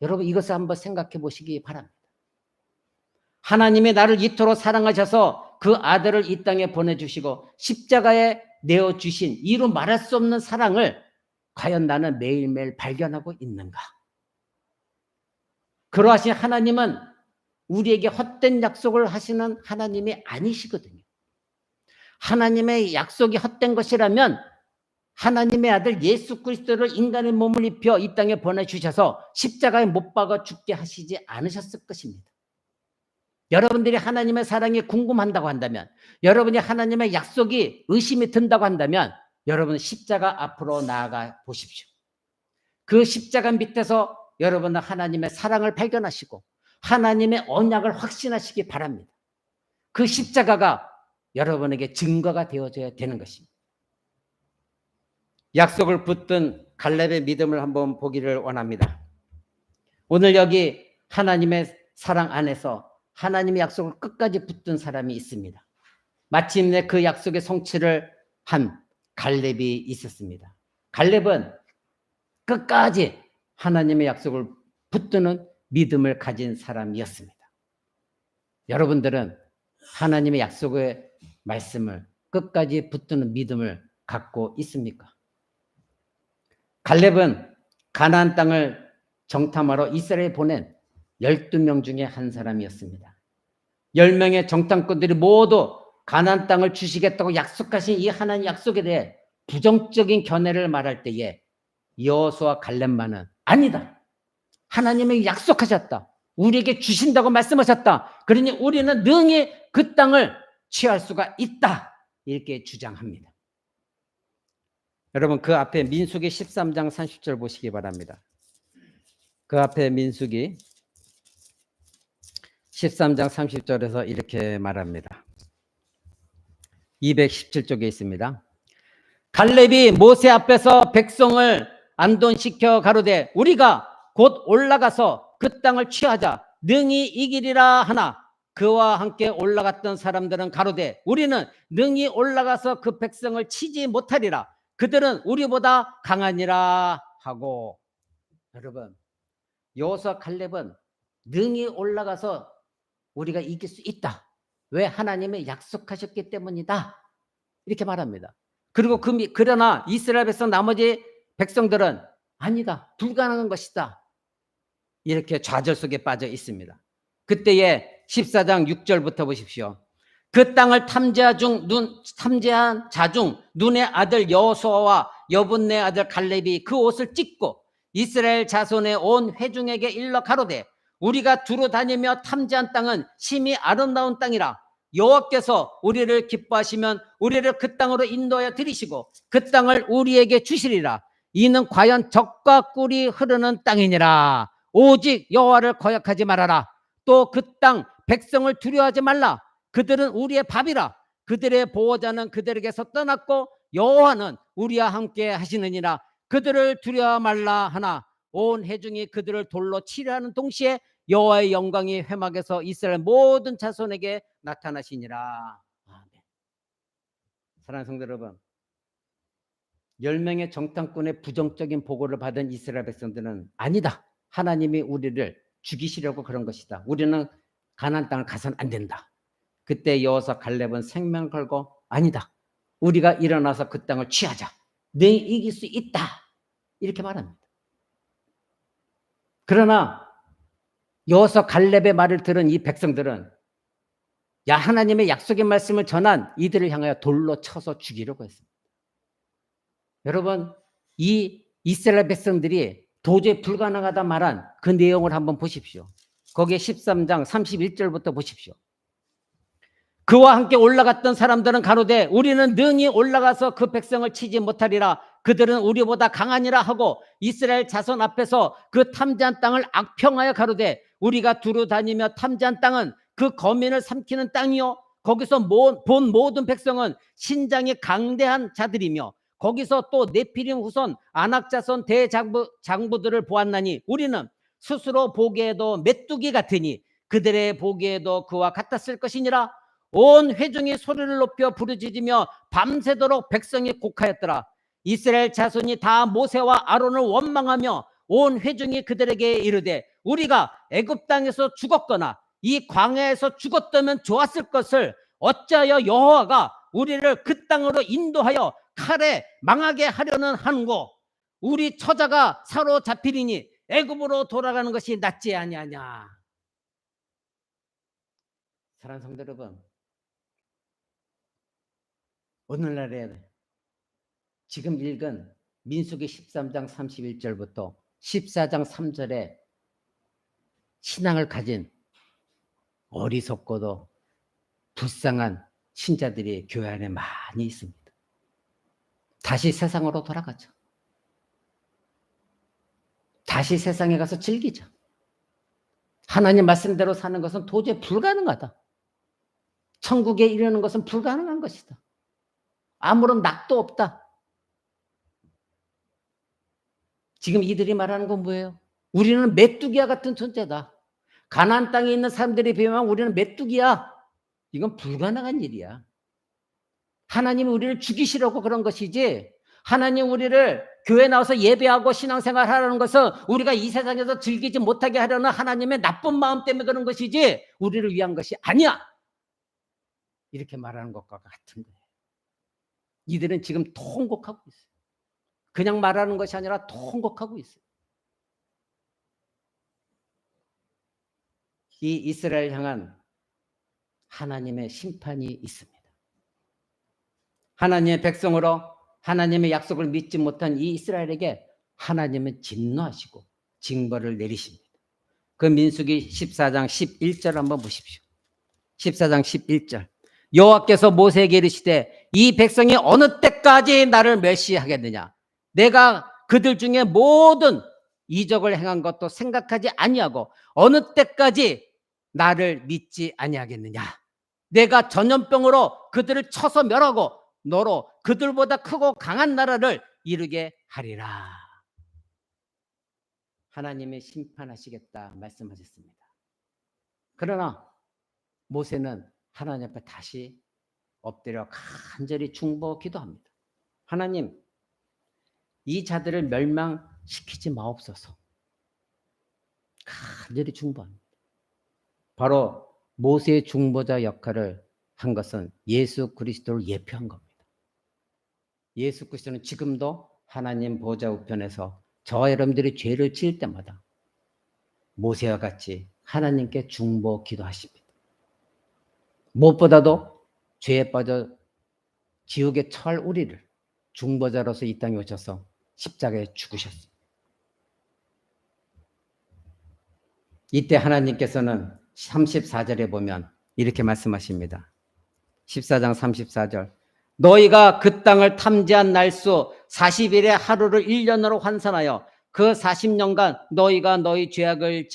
여러분 이것을 한번 생각해 보시기 바랍니다. 하나님이 나를 이토록 사랑하셔서 그 아들을 이 땅에 보내주시고 십자가에 내어주신 이루 말할 수 없는 사랑을 과연 나는 매일매일 발견하고 있는가? 그러하신 하나님은 우리에게 헛된 약속을 하시는 하나님이 아니시거든요. 하나님의 약속이 헛된 것이라면 하나님의 아들 예수 그리스도를 인간의 몸을 입혀 이 땅에 보내주셔서 십자가에 못 박아 죽게 하시지 않으셨을 것입니다. 여러분들이 하나님의 사랑이 궁금한다고 한다면, 여러분이 하나님의 약속이 의심이 든다고 한다면 여러분 십자가 앞으로 나아가 보십시오. 그 십자가 밑에서 여러분은 하나님의 사랑을 발견하시고 하나님의 언약을 확신하시기 바랍니다. 그 십자가가 여러분에게 증거가 되어져야 되는 것입니다. 약속을 붙든 갈렙의 믿음을 한번 보기를 원합니다. 오늘 여기 하나님의 사랑 안에서 하나님의 약속을 끝까지 붙든 사람이 있습니다. 마침내 그 약속의 성취를 한 갈렙이 있었습니다. 갈렙은 끝까지 하나님의 약속을 붙드는 믿음을 가진 사람이었습니다. 여러분들은 하나님의 약속의 말씀을 끝까지 붙드는 믿음을 갖고 있습니까? 갈렙은 가나안 땅을 정탐하러 이스라엘에 보낸 12명 중에 한 사람이었습니다. 10명의 정탐꾼들이 모두 가나안 땅을 주시겠다고 약속하신 이 하나님 약속에 대해 부정적인 견해를 말할 때에 여호수아와 갈렙만은 아니다. 하나님이 약속하셨다. 우리에게 주신다고 말씀하셨다. 그러니 우리는 능히 그 땅을 취할 수가 있다. 이렇게 주장합니다. 여러분 그 앞에 민수기 13장 30절 보시기 바랍니다. 그 앞에 민수기 13장 30절에서 이렇게 말합니다. 217쪽에 있습니다. 갈렙이 모세 앞에서 백성을 안돈시켜 가로되 우리가 곧 올라가서 그 땅을 취하자 능히 이기리라 하나 그와 함께 올라갔던 사람들은 가로되 우리는 능히 올라가서 그 백성을 치지 못하리라 그들은 우리보다 강하니라 하고. 여러분 여호수아 갈렙은 능히 올라가서 우리가 이길 수 있다. 왜? 하나님이 약속하셨기 때문이다. 이렇게 말합니다. 그리고 그러나 이스라엘 백성 나머지 백성들은 아니다. 불가능한 것이다. 이렇게 좌절 속에 빠져 있습니다. 그때에 14장 6절부터 보십시오. 그 땅을 탐제한 자 중 눈의 아들 여호수아와 여분네 아들 갈렙이 그 옷을 찢고 이스라엘 자손의 온 회중에게 일러 가로되 우리가 두루 다니며 탐지한 땅은 심히 아름다운 땅이라 여호와께서 우리를 기뻐하시면 우리를 그 땅으로 인도하여 들이시고 그 땅을 우리에게 주시리라. 이는 과연 젖과 꿀이 흐르는 땅이니라. 오직 여호와를 거역하지 말아라. 또 그 땅 백성을 두려워하지 말라. 그들은 우리의 밥이라. 그들의 보호자는 그들에게서 떠났고 여호와는 우리와 함께 하시느니라. 그들을 두려워 말라 하나 온 회중이 그들을 돌로 치려 하는 동시에 여호와의 영광이 회막에서 이스라엘 모든 자손에게 나타나시니라. 아멘. 사랑하는 성도 여러분, 10명의 정탐꾼의 부정적인 보고를 받은 이스라엘 백성들은 아니다. 하나님이 우리를 죽이시려고 그런 것이다. 우리는 가나안 땅을 가서는 안 된다. 그때 여호수아 갈렙은 생명 걸고 아니다. 우리가 일어나서 그 땅을 취하자. 내 이길 수 있다. 이렇게 말합니다. 그러나 여호수아 갈렙의 말을 들은 이 백성들은 야 하나님의 약속의 말씀을 전한 이들을 향하여 돌로 쳐서 죽이려고 했습니다. 여러분 이 이스라엘 백성들이 도저히 불가능하다 말한 그 내용을 한번 보십시오. 거기에 13장 31절부터 보십시오. 그와 함께 올라갔던 사람들은 가로되 우리는 능히 올라가서 그 백성을 치지 못하리라. 그들은 우리보다 강하니라 하고 이스라엘 자손 앞에서 그 탐지한 땅을 악평하여 가로되 우리가 두루 다니며 탐지한 땅은 그 거민을 삼키는 땅이요 거기서 본 모든 백성은 신장이 강대한 자들이며 거기서 또 네피림 후손 아낙 자손 대장부들을 보았나니 우리는 스스로 보기에도 메뚜기 같으니 그들의 보기에도 그와 같았을 것이니라. 온 회중이 소리를 높여 부르짖으며 밤새도록 백성이 곡하였더라. 이스라엘 자손이 다 모세와 아론을 원망하며 온 회중이 그들에게 이르되 우리가 애굽 땅에서 죽었거나 이 광야에서 죽었다면 좋았을 것을 어찌하여 여호와가 우리를 그 땅으로 인도하여 칼에 망하게 하려는 하는고 우리 처자가 사로잡히리니 애굽으로 돌아가는 것이 낫지 아니하냐. 사랑하는 성도 여러분, 오늘날에 지금 읽은 민수기 13장 31절부터 14장 3절에 신앙을 가진 어리석고도 불쌍한 신자들이 교회 안에 많이 있습니다. 다시 세상으로 돌아가죠. 다시 세상에 가서 즐기죠. 하나님 말씀대로 사는 것은 도저히 불가능하다. 천국에 이르는 것은 불가능한 것이다. 아무런 낙도 없다. 지금 이들이 말하는 건 뭐예요? 우리는 메뚜기와 같은 존재다. 가나안 땅에 있는 사람들에 비하면 우리는 메뚜기야. 이건 불가능한 일이야. 하나님이 우리를 죽이시려고 그런 것이지, 하나님 우리를 교회 나와서 예배하고 신앙생활 하라는 것은 우리가 이 세상에서 즐기지 못하게 하려는 하나님의 나쁜 마음 때문에 그런 것이지 우리를 위한 것이 아니야. 이렇게 말하는 것과 같은 거예요. 이들은 지금 통곡하고 있어요. 그냥 말하는 것이 아니라 통곡하고 있어요. 이 이스라엘 향한 하나님의 심판이 있습니다. 하나님의 백성으로 하나님의 약속을 믿지 못한 이 이스라엘에게 하나님은 진노하시고 징벌을 내리십니다. 그 민수기 14장 11절 한번 보십시오. 14장 11절. 여호와께서 모세에게 이르시되 이 백성이 어느 때까지 나를 멸시하겠느냐. 내가 그들 중에 모든 이적을 행한 것도 생각하지 아니하고 어느 때까지 나를 믿지 아니하겠느냐. 내가 전염병으로 그들을 쳐서 멸하고 너로 그들보다 크고 강한 나라를 이루게 하리라. 하나님이 심판하시겠다 말씀하셨습니다. 그러나 모세는 하나님 앞에 다시 엎드려 간절히 중보 기도합니다. 하나님, 이 자들을 멸망시키지 마옵소서. 간절히 중보합니다. 바로 모세의 중보자 역할을 한 것은 예수 그리스도를 예표한 겁니다. 예수 그리스도는 지금도 하나님 보좌 우편에서 저와 여러분들이 죄를 지을 때마다 모세와 같이 하나님께 중보 기도하십니다. 무엇보다도 죄에 빠져 지옥에 처할 우리를 중보자로서 이 땅에 오셔서 십자가에 죽으셨습니다. 이때 하나님께서는 34절에 보면 이렇게 말씀하십니다. 14장 34절. 너희가 그 땅을 탐지한 날수 40일의 하루를 1년으로 환산하여 그 40년간 너희가 너희 죄악을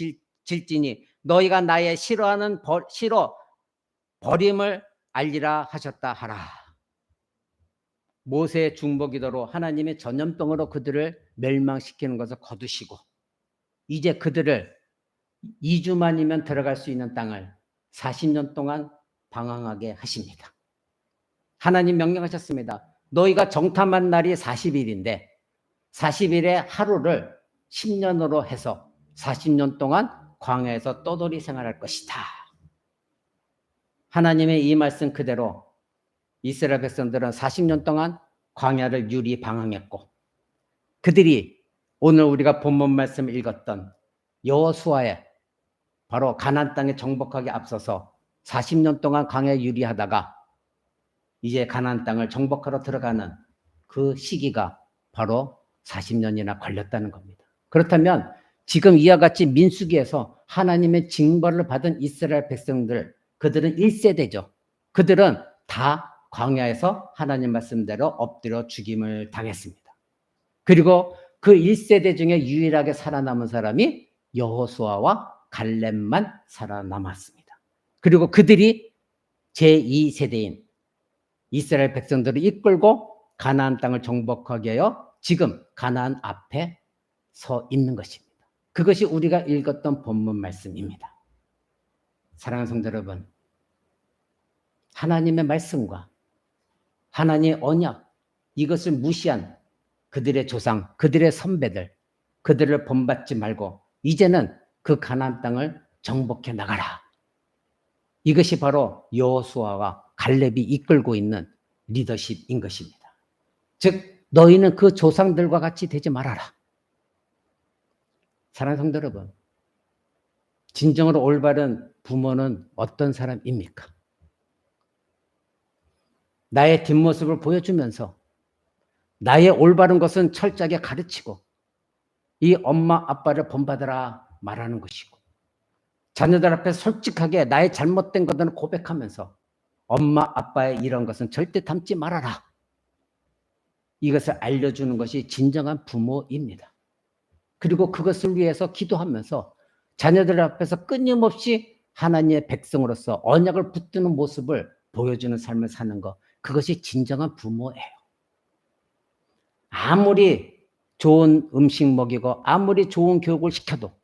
질지니 너희가 나의 싫어하는 버림을 알리라 하셨다 하라. 모세의 중보기도로 하나님의 전염병으로 그들을 멸망시키는 것을 거두시고 이제 그들을 2주만이면 들어갈 수 있는 땅을 40년 동안 방황하게 하십니다. 하나님 명령하셨습니다. 너희가 정탐한 날이 40일인데 40일의 하루를 10년으로 해서 40년 동안 광야에서 떠돌이 생활할 것이다. 하나님의 이 말씀 그대로 이스라엘 백성들은 40년 동안 광야를 유리 방황했고 그들이 오늘 우리가 본문 말씀 읽었던 여호수아의 바로 가나안 땅에 정복하기 앞서서 40년 동안 광야에 유리하다가 이제 가나안 땅을 정복하러 들어가는 그 시기가 바로 40년이나 걸렸다는 겁니다. 그렇다면 지금 이와 같이 민수기에서 하나님의 징벌을 받은 이스라엘 백성들, 그들은 1세대죠. 그들은 다 광야에서 하나님 말씀대로 엎드려 죽임을 당했습니다. 그리고 그 1세대 중에 유일하게 살아남은 사람이 여호수아와 갈렙만 살아남았습니다. 그리고 그들이 제2세대인 이스라엘 백성들을 이끌고 가나안 땅을 정복하게 하여 지금 가나안 앞에 서 있는 것입니다. 그것이 우리가 읽었던 본문 말씀입니다. 사랑하는 성도 여러분, 하나님의 말씀과 하나님의 언약, 이것을 무시한 그들의 조상, 그들의 선배들, 그들을 본받지 말고 이제는 그 가나안 땅을 정복해 나가라. 이것이 바로 여호수아와 갈렙이 이끌고 있는 리더십인 것입니다. 즉 너희는 그 조상들과 같이 되지 말아라. 사랑하는 성도 여러분, 진정으로 올바른 부모는 어떤 사람입니까? 나의 뒷모습을 보여주면서 나의 올바른 것은 철저하게 가르치고 이 엄마 아빠를 본받으라 말하는 것이고 자녀들 앞에 솔직하게 나의 잘못된 것들을 고백하면서 엄마 아빠의 이런 것은 절대 담지 말아라. 이것을 알려주는 것이 진정한 부모입니다. 그리고 그것을 위해서 기도하면서 자녀들 앞에서 끊임없이 하나님의 백성으로서 언약을 붙드는 모습을 보여주는 삶을 사는 것, 그것이 진정한 부모예요. 아무리 좋은 음식 먹이고 아무리 좋은 교육을 시켜도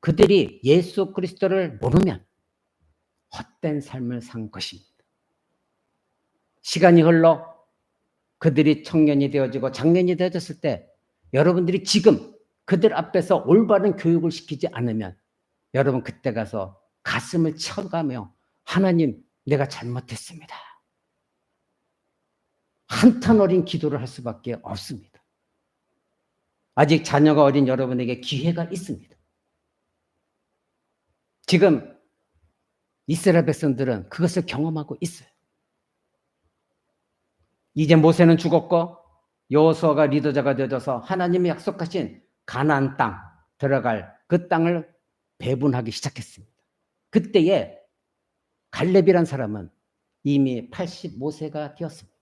그들이 예수 그리스도를 모르면 헛된 삶을 산 것입니다. 시간이 흘러 그들이 청년이 되어지고 장년이 되어졌을 때 여러분들이 지금 그들 앞에서 올바른 교육을 시키지 않으면 여러분 그때 가서 가슴을 쳐가며 하나님 내가 잘못했습니다. 한탄 어린 기도를 할 수밖에 없습니다. 아직 자녀가 어린 여러분에게 기회가 있습니다. 지금 이스라엘 백성들은 그것을 경험하고 있어요. 이제 모세는 죽었고 여호수아가 리더자가 되어져서 하나님이 약속하신 가나안 땅 들어갈 그 땅을 배분하기 시작했습니다. 그때에 갈렙이란 사람은 이미 85세가 되었습니다.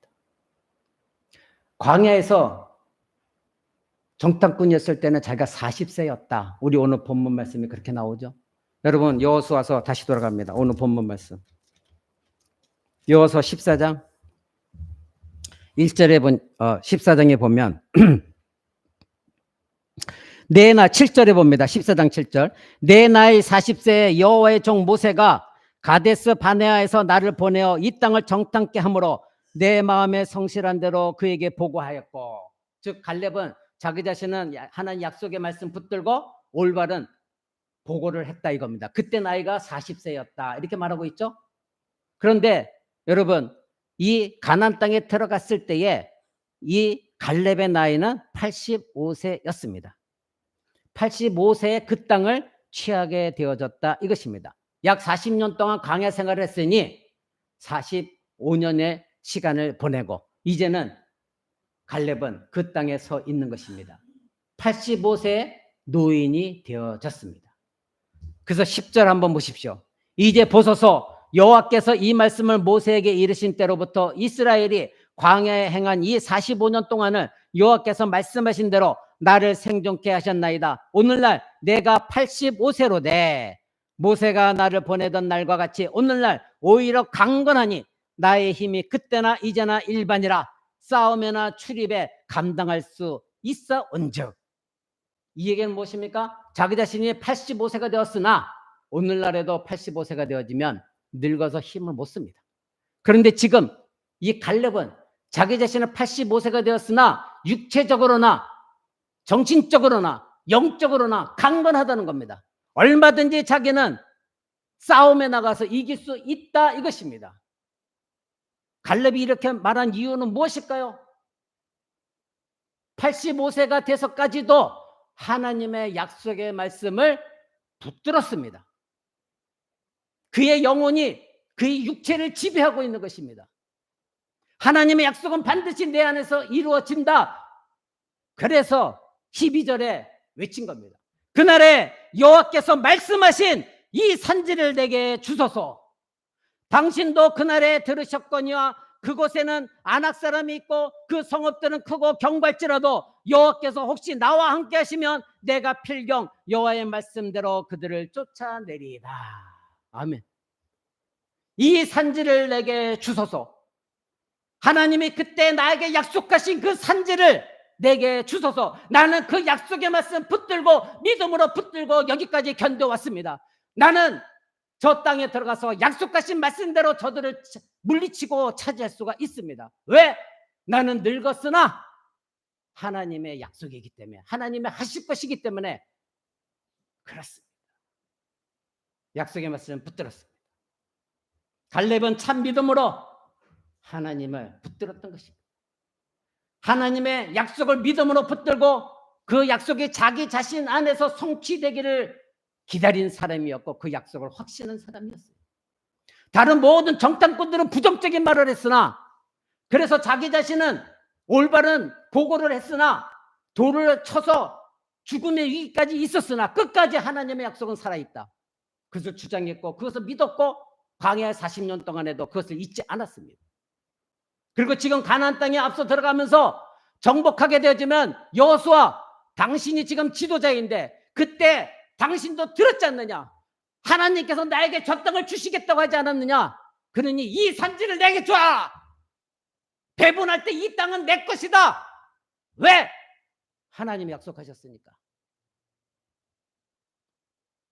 광야에서 정탐꾼이었을 때는 자기가 40세였다. 우리 오늘 본문 말씀이 그렇게 나오죠. 여러분 여호수아서 다시 돌아갑니다. 오늘 본문 말씀. 여호수아 14장 1절에 14장에 보면 내 나 7절에 봅니다. 14장 7절. 내 나이 40세에 여호와의 종 모세가 가데스 바네아에서 나를 보내어 이 땅을 정탐케 하므로 내 마음에 성실한 대로 그에게 보고하였고, 즉 갈렙은 자기 자신은 하나님 약속의 말씀 붙들고 올바른 보고를 했다 이겁니다. 그때 나이가 40세였다 이렇게 말하고 있죠. 그런데 여러분 이 가나안 땅에 들어갔을 때에 이 갈렙의 나이는 85세였습니다. 85세에 그 땅을 취하게 되어졌다 이것입니다. 약 40년 동안 광야 생활을 했으니 45년의 시간을 보내고 이제는 갈렙은 그 땅에 서 있는 것입니다. 85세에 노인이 되어졌습니다. 그래서 10절 한번 보십시오. 이제 보소서 여호와께서 이 말씀을 모세에게 이르신 때로부터 이스라엘이 광야에 행한 이 45년 동안을 여호와께서 말씀하신 대로 나를 생존케 하셨나이다. 오늘날 내가 85세로 돼 모세가 나를 보내던 날과 같이 오늘날 오히려 강건하니 나의 힘이 그때나 이제나 일반이라 싸움이나 출입에 감당할 수 있어 온즉. 이 얘기는 무엇입니까? 자기 자신이 85세가 되었으나 오늘날에도 85세가 되어지면 늙어서 힘을 못 씁니다. 그런데 지금 이 갈렙은 자기 자신은 85세가 되었으나 육체적으로나 정신적으로나 영적으로나 강건하다는 겁니다. 얼마든지 자기는 싸움에 나가서 이길 수 있다 이것입니다. 갈렙이 이렇게 말한 이유는 무엇일까요? 85세가 돼서까지도 하나님의 약속의 말씀을 붙들었습니다. 그의 영혼이 그의 육체를 지배하고 있는 것입니다. 하나님의 약속은 반드시 내 안에서 이루어진다. 그래서 12절에 외친 겁니다. 그날에 여호와께서 말씀하신 이 산지를 내게 주소서. 당신도 그날에 들으셨거니와 그곳에는 아낙 사람이 있고 그 성읍들은 크고 경발지라도 여호와께서 혹시 나와 함께 하시면 내가 필경 여호와의 말씀대로 그들을 쫓아내리이다. 아멘. 이 산지를 내게 주소서. 하나님이 그때 나에게 약속하신 그 산지를 내게 주소서. 나는 그 약속의 말씀 붙들고 믿음으로 붙들고 여기까지 견뎌왔습니다. 나는 저 땅에 들어가서 약속하신 말씀대로 저들을 물리치고 차지할 수가 있습니다. 왜? 나는 늙었으나 하나님의 약속이기 때문에, 하나님의 하실 것이기 때문에 그렇습니다. 약속의 말씀을 붙들었습니다. 갈렙은 참 믿음으로 하나님을 붙들었던 것입니다. 하나님의 약속을 믿음으로 붙들고 그 약속이 자기 자신 안에서 성취되기를 기다린 사람이었고 그 약속을 확신한 사람이었어요. 다른 모든 정탐꾼들은 부정적인 말을 했으나, 그래서 자기 자신은 올바른 보고를 했으나 돌을 쳐서 죽음의 위기까지 있었으나 끝까지 하나님의 약속은 살아있다. 그것을 주장했고 그것을 믿었고 광야 40년 동안에도 그것을 잊지 않았습니다. 그리고 지금 가나안 땅에 앞서 들어가면서 정복하게 되어지면 여호수아 당신이 지금 지도자인데 그때 당신도 들었지 않느냐? 하나님께서 나에게 저 땅을 주시겠다고 하지 않았느냐? 그러니 이 산지를 내게 줘! 배분할 때 이 땅은 내 것이다! 왜? 하나님이 약속하셨으니까.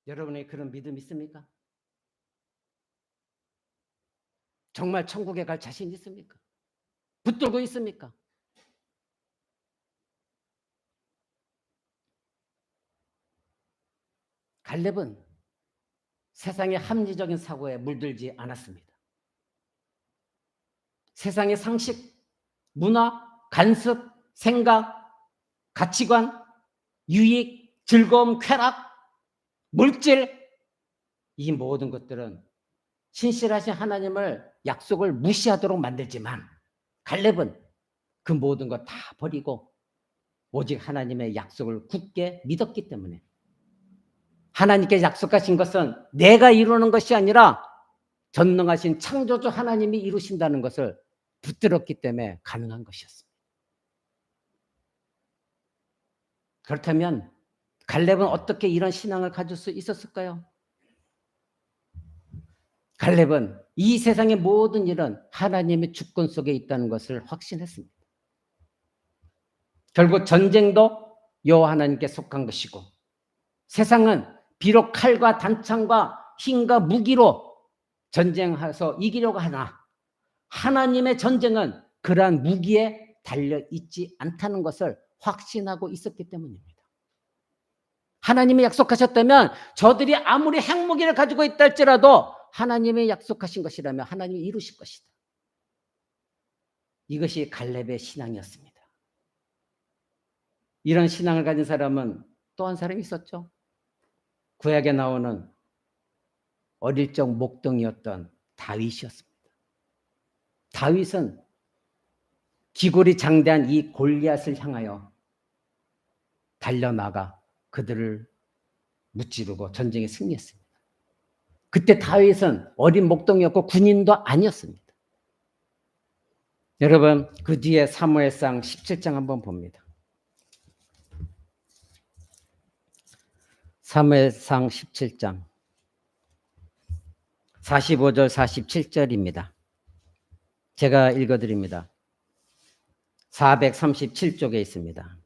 여러분의 그런 믿음 있습니까? 정말 천국에 갈 자신 있습니까? 붙들고 있습니까? 갈렙은 세상의 합리적인 사고에 물들지 않았습니다. 세상의 상식, 문화, 간섭, 생각, 가치관, 유익, 즐거움, 쾌락, 물질, 이 모든 것들은 신실하신 하나님을 약속을 무시하도록 만들지만 갈렙은 그 모든 것 다 버리고 오직 하나님의 약속을 굳게 믿었기 때문에 하나님께 약속하신 것은 내가 이루는 것이 아니라 전능하신 창조주 하나님이 이루신다는 것을 붙들었기 때문에 가능한 것이었습니다. 그렇다면 갈렙은 어떻게 이런 신앙을 가질 수 있었을까요? 갈렙은 이 세상의 모든 일은 하나님의 주권 속에 있다는 것을 확신했습니다. 결국 전쟁도 여호와 하나님께 속한 것이고 세상은 비록 칼과 단창과 힘과 무기로 전쟁해서 이기려고 하나 하나님의 전쟁은 그러한 무기에 달려있지 않다는 것을 확신하고 있었기 때문입니다. 하나님이 약속하셨다면 저들이 아무리 핵무기를 가지고 있다 할지라도 하나님이 약속하신 것이라면 하나님이 이루실 것이다. 이것이 갈렙의 신앙이었습니다. 이런 신앙을 가진 사람은 또 한 사람이 있었죠. 구약에 나오는 어릴 적 목동이었던 다윗이었습니다. 다윗은 기골이 장대한 이 골리앗을 향하여 달려나가 그들을 무찌르고 전쟁에 승리했습니다. 그때 다윗은 어린 목동이었고 군인도 아니었습니다. 여러분 그 뒤에 사무엘상 17장 한번 봅니다. 사무엘상 17장 45절 47절입니다. 제가 읽어드립니다. 437쪽에 있습니다.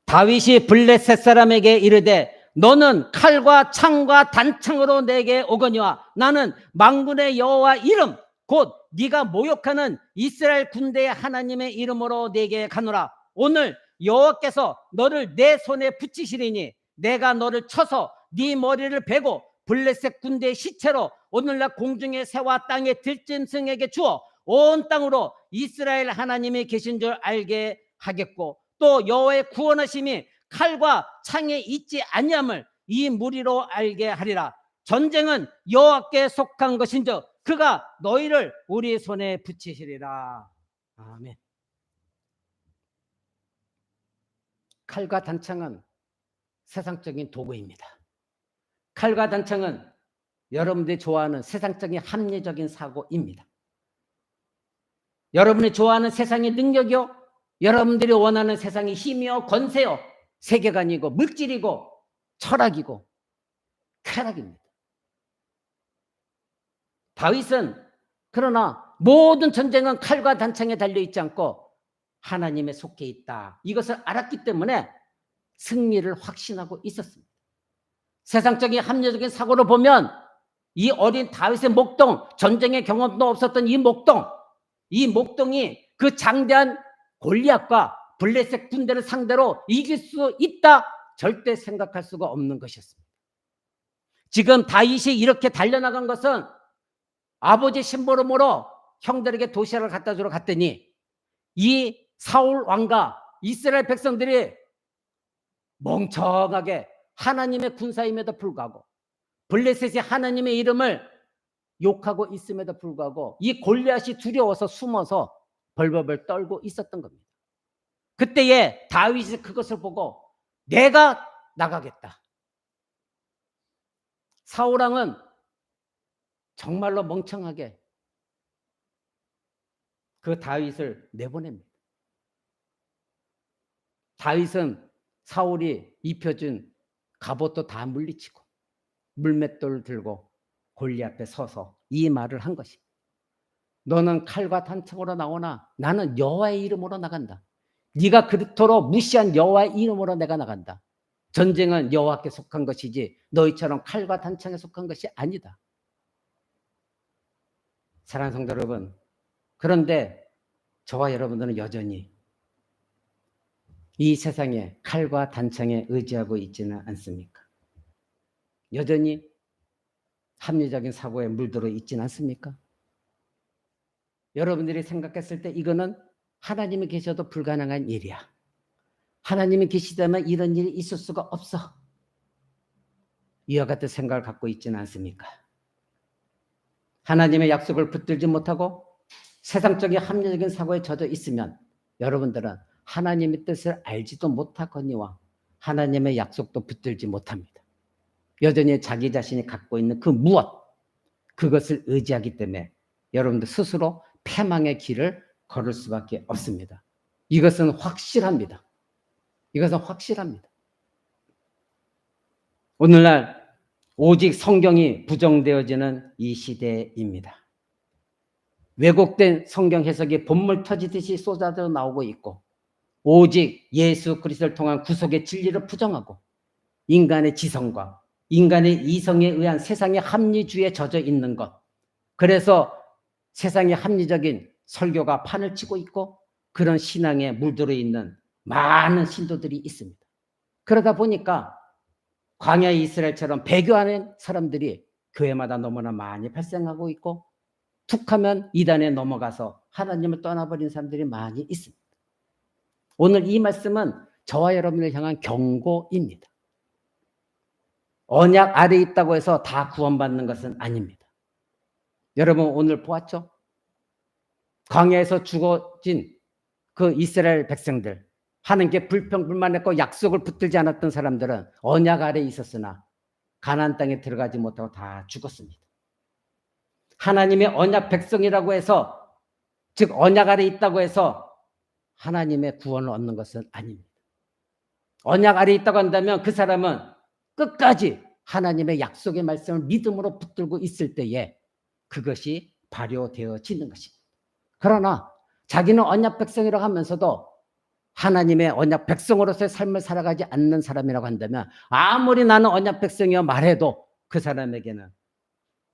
다윗이 블레셋 사람에게 이르되 너는 칼과 창과 단창으로 내게 오거니와 나는 만군의 여호와 이름 곧 네가 모욕하는 이스라엘 군대의 하나님의 이름으로 내게 가노라. 오늘 여호와께서 너를 내 손에 붙이시리니 내가 너를 쳐서 네 머리를 베고 블레셋 군대의 시체로 오늘날 공중의 새와 땅의 들짐승에게 주어 온 땅으로 이스라엘 하나님이 계신 줄 알게 하겠고 또 여호와의 구원하심이 칼과 창에 있지 아니함을 이 무리로 알게 하리라. 전쟁은 여호와께 속한 것인즉 그가 너희를 우리 손에 붙이시리라. 아멘. 칼과 단창은 세상적인 도구입니다. 칼과 단창은 여러분들이 좋아하는 세상적인 합리적인 사고입니다. 여러분이 좋아하는 세상의 능력이요, 여러분들이 원하는 세상의 힘이요, 권세요, 세계관이고 물질이고 철학이고 쾌락입니다. 다윗은 그러나 모든 전쟁은 칼과 단창에 달려있지 않고 하나님에 속해 있다. 이것을 알았기 때문에 승리를 확신하고 있었습니다. 세상적인 합리적인 사고로 보면 이 어린 다윗의 목동, 전쟁의 경험도 없었던 이 목동이 그 장대한 골리앗과 블레셋 군대를 상대로 이길 수 있다? 절대 생각할 수가 없는 것이었습니다. 지금 다윗이 이렇게 달려나간 것은 아버지 심부름으로 형들에게 도시락을 갖다 주러 갔더니 이 사울 왕과 이스라엘 백성들이 멍청하게 하나님의 군사임에도 불구하고 블레셋이 하나님의 이름을 욕하고 있음에도 불구하고 이 골리앗이 두려워서 숨어서 벌벌벌 떨고 있었던 겁니다. 그때에 다윗이 그것을 보고 내가 나가겠다. 사울왕은 정말로 멍청하게 그 다윗을 내보냅니다. 다윗은 사울이 입혀준 갑옷도 다 물리치고 물맷돌을 들고 골리앗 앞에 서서 이 말을 한 것입니다. 너는 칼과 단창으로 나오나 나는 여호와의 이름으로 나간다. 네가 그토록 무시한 여호와의 이름으로 내가 나간다. 전쟁은 여호와께 속한 것이지 너희처럼 칼과 단창에 속한 것이 아니다. 사랑하는 성도 여러분, 그런데 저와 여러분들은 여전히 이 세상에 칼과 단창에 의지하고 있지는 않습니까? 여전히 합리적인 사고에 물들어 있지는 않습니까? 여러분들이 생각했을 때 이거는 하나님이 계셔도 불가능한 일이야. 하나님이 계시다면 이런 일이 있을 수가 없어. 이와 같은 생각을 갖고 있지는 않습니까? 하나님의 약속을 붙들지 못하고 세상적인 합리적인 사고에 젖어 있으면 여러분들은 하나님의 뜻을 알지도 못하거니와 하나님의 약속도 붙들지 못합니다. 여전히 자기 자신이 갖고 있는 그 무엇, 그것을 의지하기 때문에 여러분들 스스로 패망의 길을 걸을 수밖에 없습니다. 이것은 확실합니다. 이것은 확실합니다. 오늘날 오직 성경이 부정되어지는 이 시대입니다. 왜곡된 성경 해석이 본물 터지듯이 쏟아져 나오고 있고 오직 예수 그리스도를 통한 구속의 진리를 부정하고 인간의 지성과 인간의 이성에 의한 세상의 합리주의에 젖어 있는 것. 그래서 세상의 합리적인 설교가 판을 치고 있고 그런 신앙에 물들어 있는 많은 신도들이 있습니다. 그러다 보니까 광야의 이스라엘처럼 배교하는 사람들이 교회마다 너무나 많이 발생하고 있고 툭하면 이단에 넘어가서 하나님을 떠나버린 사람들이 많이 있습니다. 오늘 이 말씀은 저와 여러분을 향한 경고입니다. 언약 아래 있다고 해서 다 구원받는 것은 아닙니다. 여러분 오늘 보았죠? 광야에서 죽어진 그 이스라엘 백성들, 하나님께 불평불만했고 약속을 붙들지 않았던 사람들은 언약 아래에 있었으나 가나안 땅에 들어가지 못하고 다 죽었습니다. 하나님의 언약 백성이라고 해서, 즉 언약 아래에 있다고 해서 하나님의 구원을 얻는 것은 아닙니다. 언약 아래에 있다고 한다면 그 사람은 끝까지 하나님의 약속의 말씀을 믿음으로 붙들고 있을 때에 그것이 발효되어지는 것입니다. 그러나 자기는 언약 백성이라고 하면서도 하나님의 언약 백성으로서의 삶을 살아가지 않는 사람이라고 한다면 아무리 나는 언약 백성이여 말해도 그 사람에게는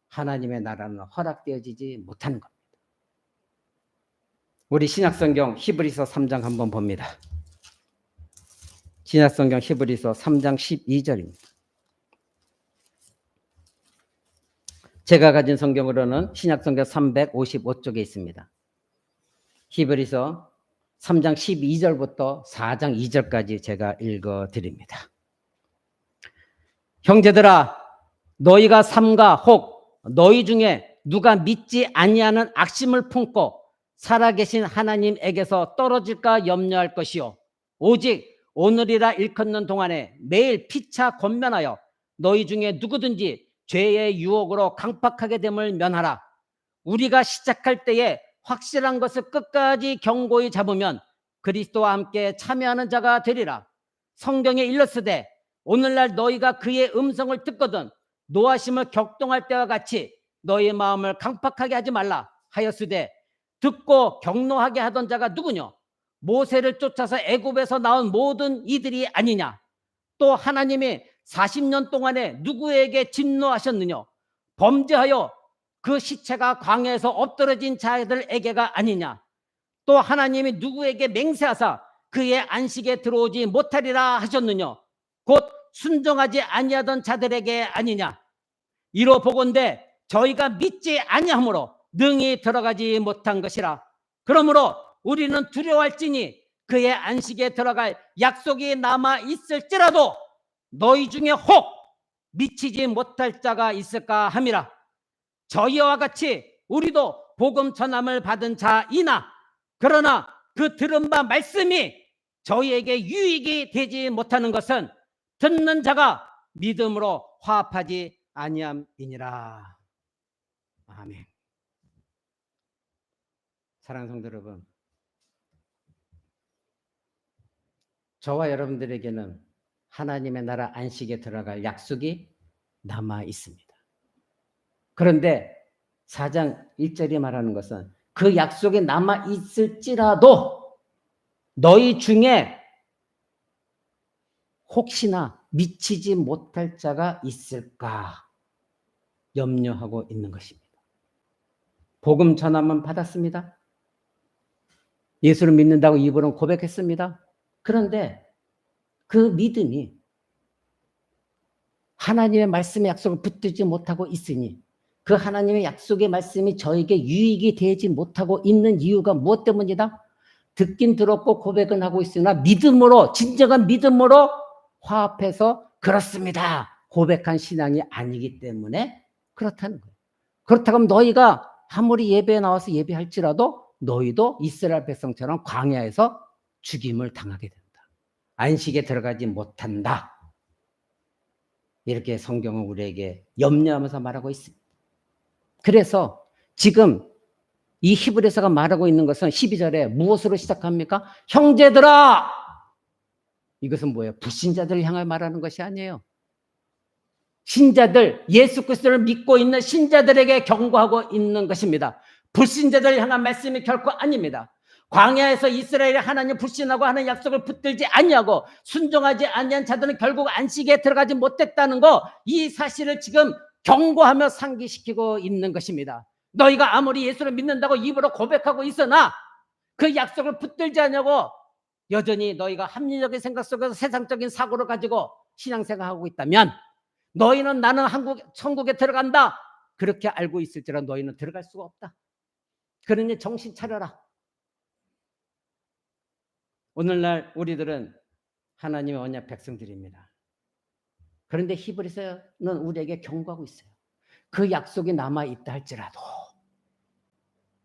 하나님의 나라는 허락되어지지 못하는 겁니다. 우리 신약성경 히브리서 3장 한번 봅니다. 신약성경 히브리서 3장 12절입니다. 제가 가진 성경으로는 신약성경 355쪽에 있습니다. 히브리서 3장 12절부터 4장 2절까지 제가 읽어드립니다. 형제들아, 너희가 삼가 혹 너희 중에 누가 믿지 아니하는 악심을 품고 살아계신 하나님에게서 떨어질까 염려할 것이요 오직 오늘이라 일컫는 동안에 매일 피차 권면하여 너희 중에 누구든지 죄의 유혹으로 강팍하게 됨을 면하라. 우리가 시작할 때에 확실한 것을 끝까지 견고히 잡으면 그리스도와 함께 참여하는 자가 되리라. 성경에 일렀으되 오늘날 너희가 그의 음성을 듣거든 노하심을 격동할 때와 같이 너희의 마음을 강팍하게 하지 말라 하였으되 듣고 격노하게 하던 자가 누구냐? 모세를 쫓아서 애굽에서 나온 모든 이들이 아니냐? 또 하나님이 40년 동안에 누구에게 진노하셨느냐? 범죄하여 그 시체가 광야에서 엎드러진 자들에게가 아니냐? 또 하나님이 누구에게 맹세하사 그의 안식에 들어오지 못하리라 하셨느냐? 곧 순종하지 아니하던 자들에게 아니냐? 이로 보건대 저희가 믿지 아니하므로 능히 들어가지 못한 것이라. 그러므로 우리는 두려워할지니 그의 안식에 들어갈 약속이 남아 있을지라도 너희 중에 혹 미치지 못할 자가 있을까 함이라. 저희와 같이 우리도 복음 전함을 받은 자이나 그러나 그 들은 바 말씀이 저희에게 유익이 되지 못하는 것은 듣는 자가 믿음으로 화합하지 아니함이니라. 아멘. 사랑하는 성도 여러분, 저와 여러분들에게는 하나님의 나라 안식에 들어갈 약속이 남아 있습니다. 그런데 4장 1절이 말하는 것은 그 약속이 남아 있을지라도 너희 중에 혹시나 미치지 못할 자가 있을까 염려하고 있는 것입니다. 복음 전함은 받았습니다. 예수를 믿는다고 입으로는 고백했습니다. 그런데 그 믿음이 하나님의 말씀의 약속을 붙들지 못하고 있으니 그 하나님의 약속의 말씀이 저에게 유익이 되지 못하고 있는 이유가 무엇 때문이다? 듣긴 들었고 고백은 하고 있으나 믿음으로, 진정한 믿음으로 화합해서 그렇습니다 고백한 신앙이 아니기 때문에 그렇다는 거예요. 그렇다고 하면 너희가 아무리 예배에 나와서 예배할지라도 너희도 이스라엘 백성처럼 광야에서 죽임을 당하게 된다. 안식에 들어가지 못한다. 이렇게 성경은 우리에게 염려하면서 말하고 있습니다. 그래서 지금 이 히브리서가 말하고 있는 것은 12절에 무엇으로 시작합니까? 형제들아! 이것은 뭐예요? 불신자들을 향해 말하는 것이 아니에요. 신자들, 예수 그리스도를 믿고 있는 신자들에게 경고하고 있는 것입니다. 불신자들을 향한 말씀이 결코 아닙니다. 광야에서 이스라엘이 하나님 불신하고 하는 약속을 붙들지 아니하고 순종하지 아니한 자들은 결국 안식에 들어가지 못했다는 거, 이 사실을 지금 경고하며 상기시키고 있는 것입니다. 너희가 아무리 예수를 믿는다고 입으로 고백하고 있으나 그 약속을 붙들지 않냐고 여전히 너희가 합리적인 생각 속에서 세상적인 사고를 가지고 신앙생활하고 있다면 너희는 나는 천국에 들어간다 그렇게 알고 있을지라 너희는 들어갈 수가 없다. 그러니 정신 차려라. 오늘날 우리들은 하나님의 언약 백성들입니다. 그런데 히브리서는 우리에게 경고하고 있어요. 그 약속이 남아있다 할지라도,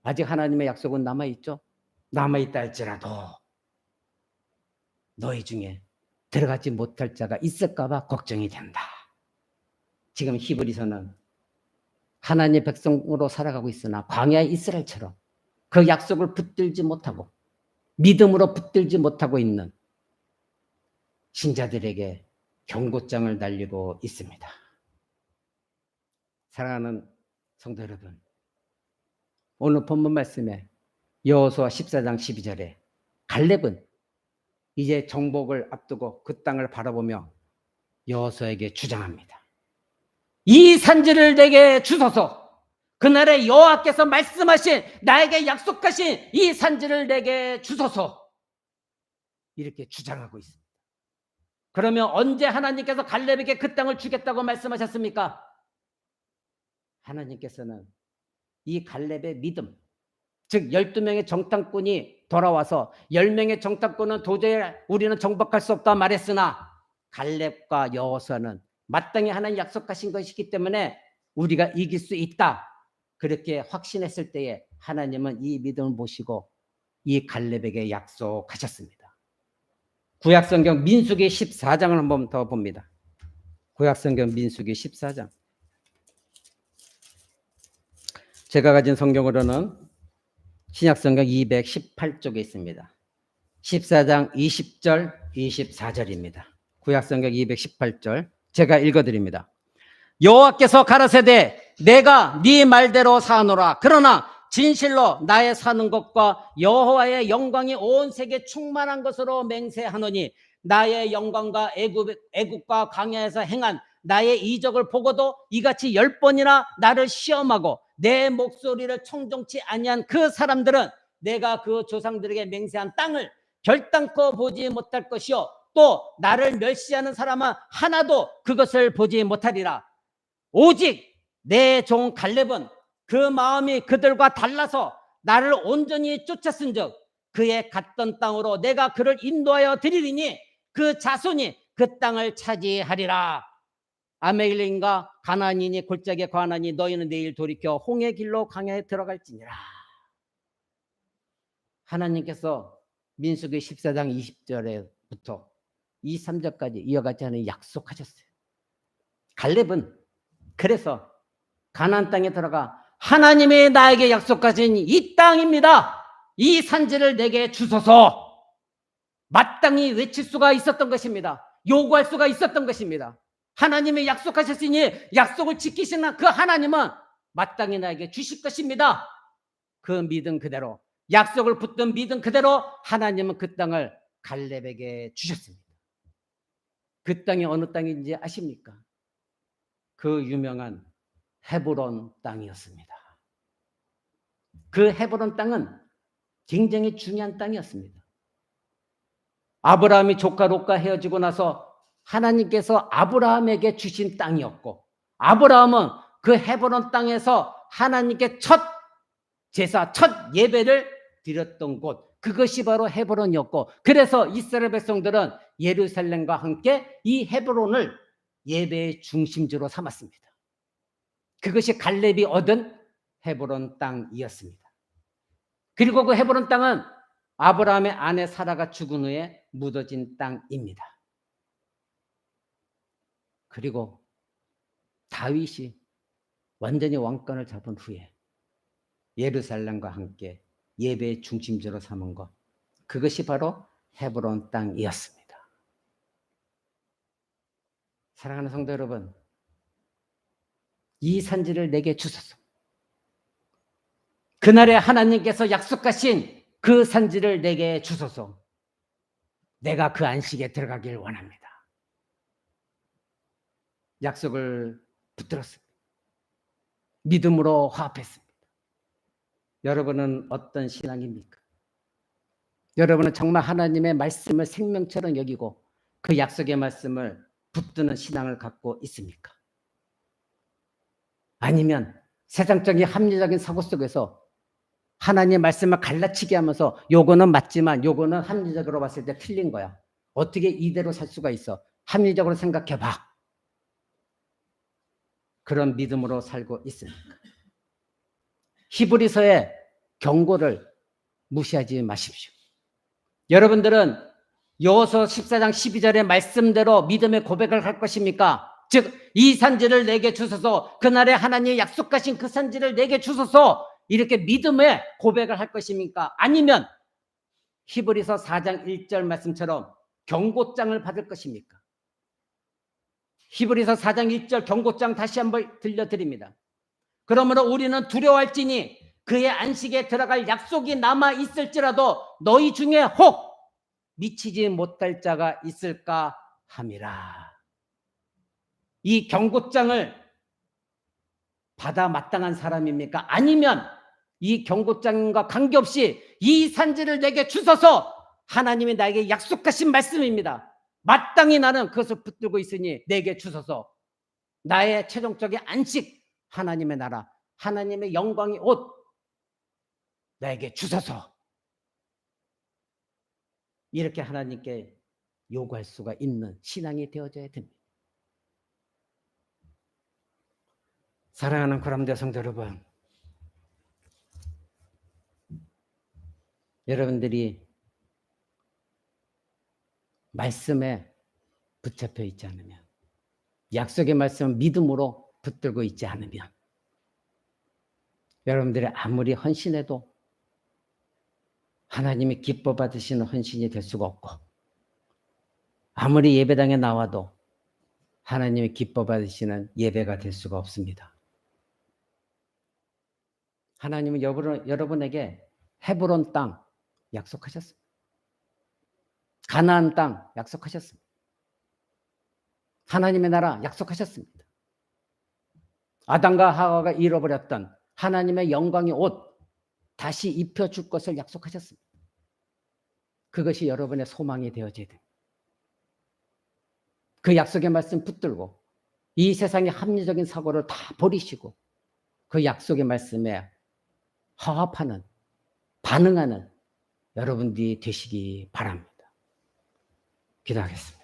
아직 하나님의 약속은 남아있죠. 남아있다 할지라도 너희 중에 들어가지 못할 자가 있을까 봐 걱정이 된다. 지금 히브리서는 하나님의 백성으로 살아가고 있으나 광야의 이스라엘처럼 그 약속을 붙들지 못하고 믿음으로 붙들지 못하고 있는 신자들에게 경고장을 날리고 있습니다. 사랑하는 성도 여러분, 오늘 본문 말씀에 여호수아 14장 12절에 갈렙은 이제 정복을 앞두고 그 땅을 바라보며 여호수아에게 주장합니다. 이 산지를 내게 주소서. 그날에 여호와께서 말씀하신, 나에게 약속하신 이 산지를 내게 주소서. 이렇게 주장하고 있습니다. 그러면 언제 하나님께서 갈렙에게 그 땅을 주겠다고 말씀하셨습니까? 하나님께서는 이 갈렙의 믿음, 즉 12명의 정탐꾼이 돌아와서 10명의 정탐꾼은 도저히 우리는 정복할 수 없다 말했으나 갈렙과 여호수아는 마땅히 하나님 약속하신 것이기 때문에 우리가 이길 수 있다 그렇게 확신했을 때에 하나님은 이 믿음을 보시고 이 갈렙에게 약속하셨습니다. 구약성경 민수기 14장을 한번 더 봅니다. 구약성경 민수기 14장. 제가 가진 성경으로는 신약성경 218쪽에 있습니다. 14장 20절 24절입니다. 구약성경 218절 제가 읽어드립니다. 여호와께서 가라사대 내가 네 말대로 사노라. 그러나 진실로 나의 사는 것과 여호와의 영광이 온 세계에 충만한 것으로 맹세하노니 나의 영광과 애국과 광야에서 행한 나의 이적을 보고도 이같이 10번이나 나를 시험하고 내 목소리를 청종치 아니한 그 사람들은 내가 그 조상들에게 맹세한 땅을 결단코 보지 못할 것이요 또 나를 멸시하는 사람은 하나도 그것을 보지 못하리라. 오직 내 종 갈렙은 그 마음이 그들과 달라서 나를 온전히 쫓았은즉 그의 갔던 땅으로 내가 그를 인도하여 드리리니 그 자손이 그 땅을 차지하리라. 아멜렉인과 가나안인이 골짜기에 거하나니 너희는 내일 돌이켜 홍해 길로 광야에 들어갈지니라. 하나님께서 민수기 14장 20절에부터 23절까지 이와 같이 하는 약속하셨어요. 갈렙은 그래서 가나안 땅에 들어가 하나님이 나에게 약속하신 이 땅입니다. 이 산지를 내게 주소서. 마땅히 외칠 수가 있었던 것입니다. 요구할 수가 있었던 것입니다. 하나님이 약속하셨으니 약속을 지키시는 그 하나님은 마땅히 나에게 주실 것입니다. 그 믿음 그대로, 약속을 붙든 믿음 그대로 하나님은 그 땅을 갈렙에게 주셨습니다. 그 땅이 어느 땅인지 아십니까? 그 유명한 헤브론 땅이었습니다. 그 헤브론 땅은 굉장히 중요한 땅이었습니다. 아브라함이 조카 롯과 헤어지고 나서 하나님께서 아브라함에게 주신 땅이었고, 아브라함은 그 헤브론 땅에서 하나님께 첫 제사, 첫 예배를 드렸던 곳, 그것이 바로 헤브론이었고, 그래서 이스라엘 백성들은 예루살렘과 함께 이 헤브론을 예배의 중심지로 삼았습니다. 그것이 갈렙이 얻은 헤브론 땅이었습니다. 그리고 그 헤브론 땅은 아브라함의 아내 사라가 죽은 후에 묻어진 땅입니다. 그리고 다윗이 완전히 왕권을 잡은 후에 예루살렘과 함께 예배의 중심지로 삼은 것, 그것이 바로 헤브론 땅이었습니다. 사랑하는 성도 여러분, 이 산지를 내게 주소서. 그날에 하나님께서 약속하신 그 산지를 내게 주소서. 내가 그 안식에 들어가길 원합니다. 약속을 붙들었습니다. 믿음으로 화합했습니다. 여러분은 어떤 신앙입니까? 여러분은 정말 하나님의 말씀을 생명처럼 여기고 그 약속의 말씀을 붙드는 신앙을 갖고 있습니까? 아니면 세상적인 합리적인 사고 속에서 하나님의 말씀을 갈라치게 하면서 요거는 맞지만 요거는 합리적으로 봤을 때 틀린 거야. 어떻게 이대로 살 수가 있어? 합리적으로 생각해봐. 그런 믿음으로 살고 있습니까? 히브리서의 경고를 무시하지 마십시오. 여러분들은 여호수아 14장 12절의 말씀대로 믿음의 고백을 할 것입니까? 즉, 이 산지를 내게 주소서, 그날에 하나님이 약속하신 그 산지를 내게 주소서, 이렇게 믿음의 고백을 할 것입니까? 아니면 히브리서 4장 1절 말씀처럼 경고장을 받을 것입니까? 히브리서 4장 1절 경고장 다시 한번 들려드립니다. 그러므로 우리는 두려워할지니 그의 안식에 들어갈 약속이 남아 있을지라도 너희 중에 혹 미치지 못할 자가 있을까 함이라. 이 경고장을 받아 마땅한 사람입니까? 아니면 이 경고장과 관계없이 이 산지를 내게 주소서, 하나님이 나에게 약속하신 말씀입니다. 마땅히 나는 그것을 붙들고 있으니 내게 주소서. 나의 최종적인 안식, 하나님의 나라, 하나님의 영광의 옷 나에게 주소서. 이렇게 하나님께 요구할 수가 있는 신앙이 되어져야 됩니다. 사랑하는 고람대 성도 여러분, 여러분들이 말씀에 붙잡혀 있지 않으면, 약속의 말씀을 믿음으로 붙들고 있지 않으면, 여러분들이 아무리 헌신해도 하나님이 기뻐 받으시는 헌신이 될 수가 없고, 아무리 예배당에 나와도 하나님이 기뻐 받으시는 예배가 될 수가 없습니다. 하나님은 여러분에게 헤브론 땅 약속하셨습니다. 가나안 땅 약속하셨습니다. 하나님의 나라 약속하셨습니다. 아담과 하와가 잃어버렸던 하나님의 영광의 옷 다시 입혀줄 것을 약속하셨습니다. 그것이 여러분의 소망이 되어져야 됩니다. 그 약속의 말씀 붙들고 이 세상의 합리적인 사고를 다 버리시고 그 약속의 말씀에 화합하는, 반응하는 여러분들이 되시기 바랍니다. 기도하겠습니다.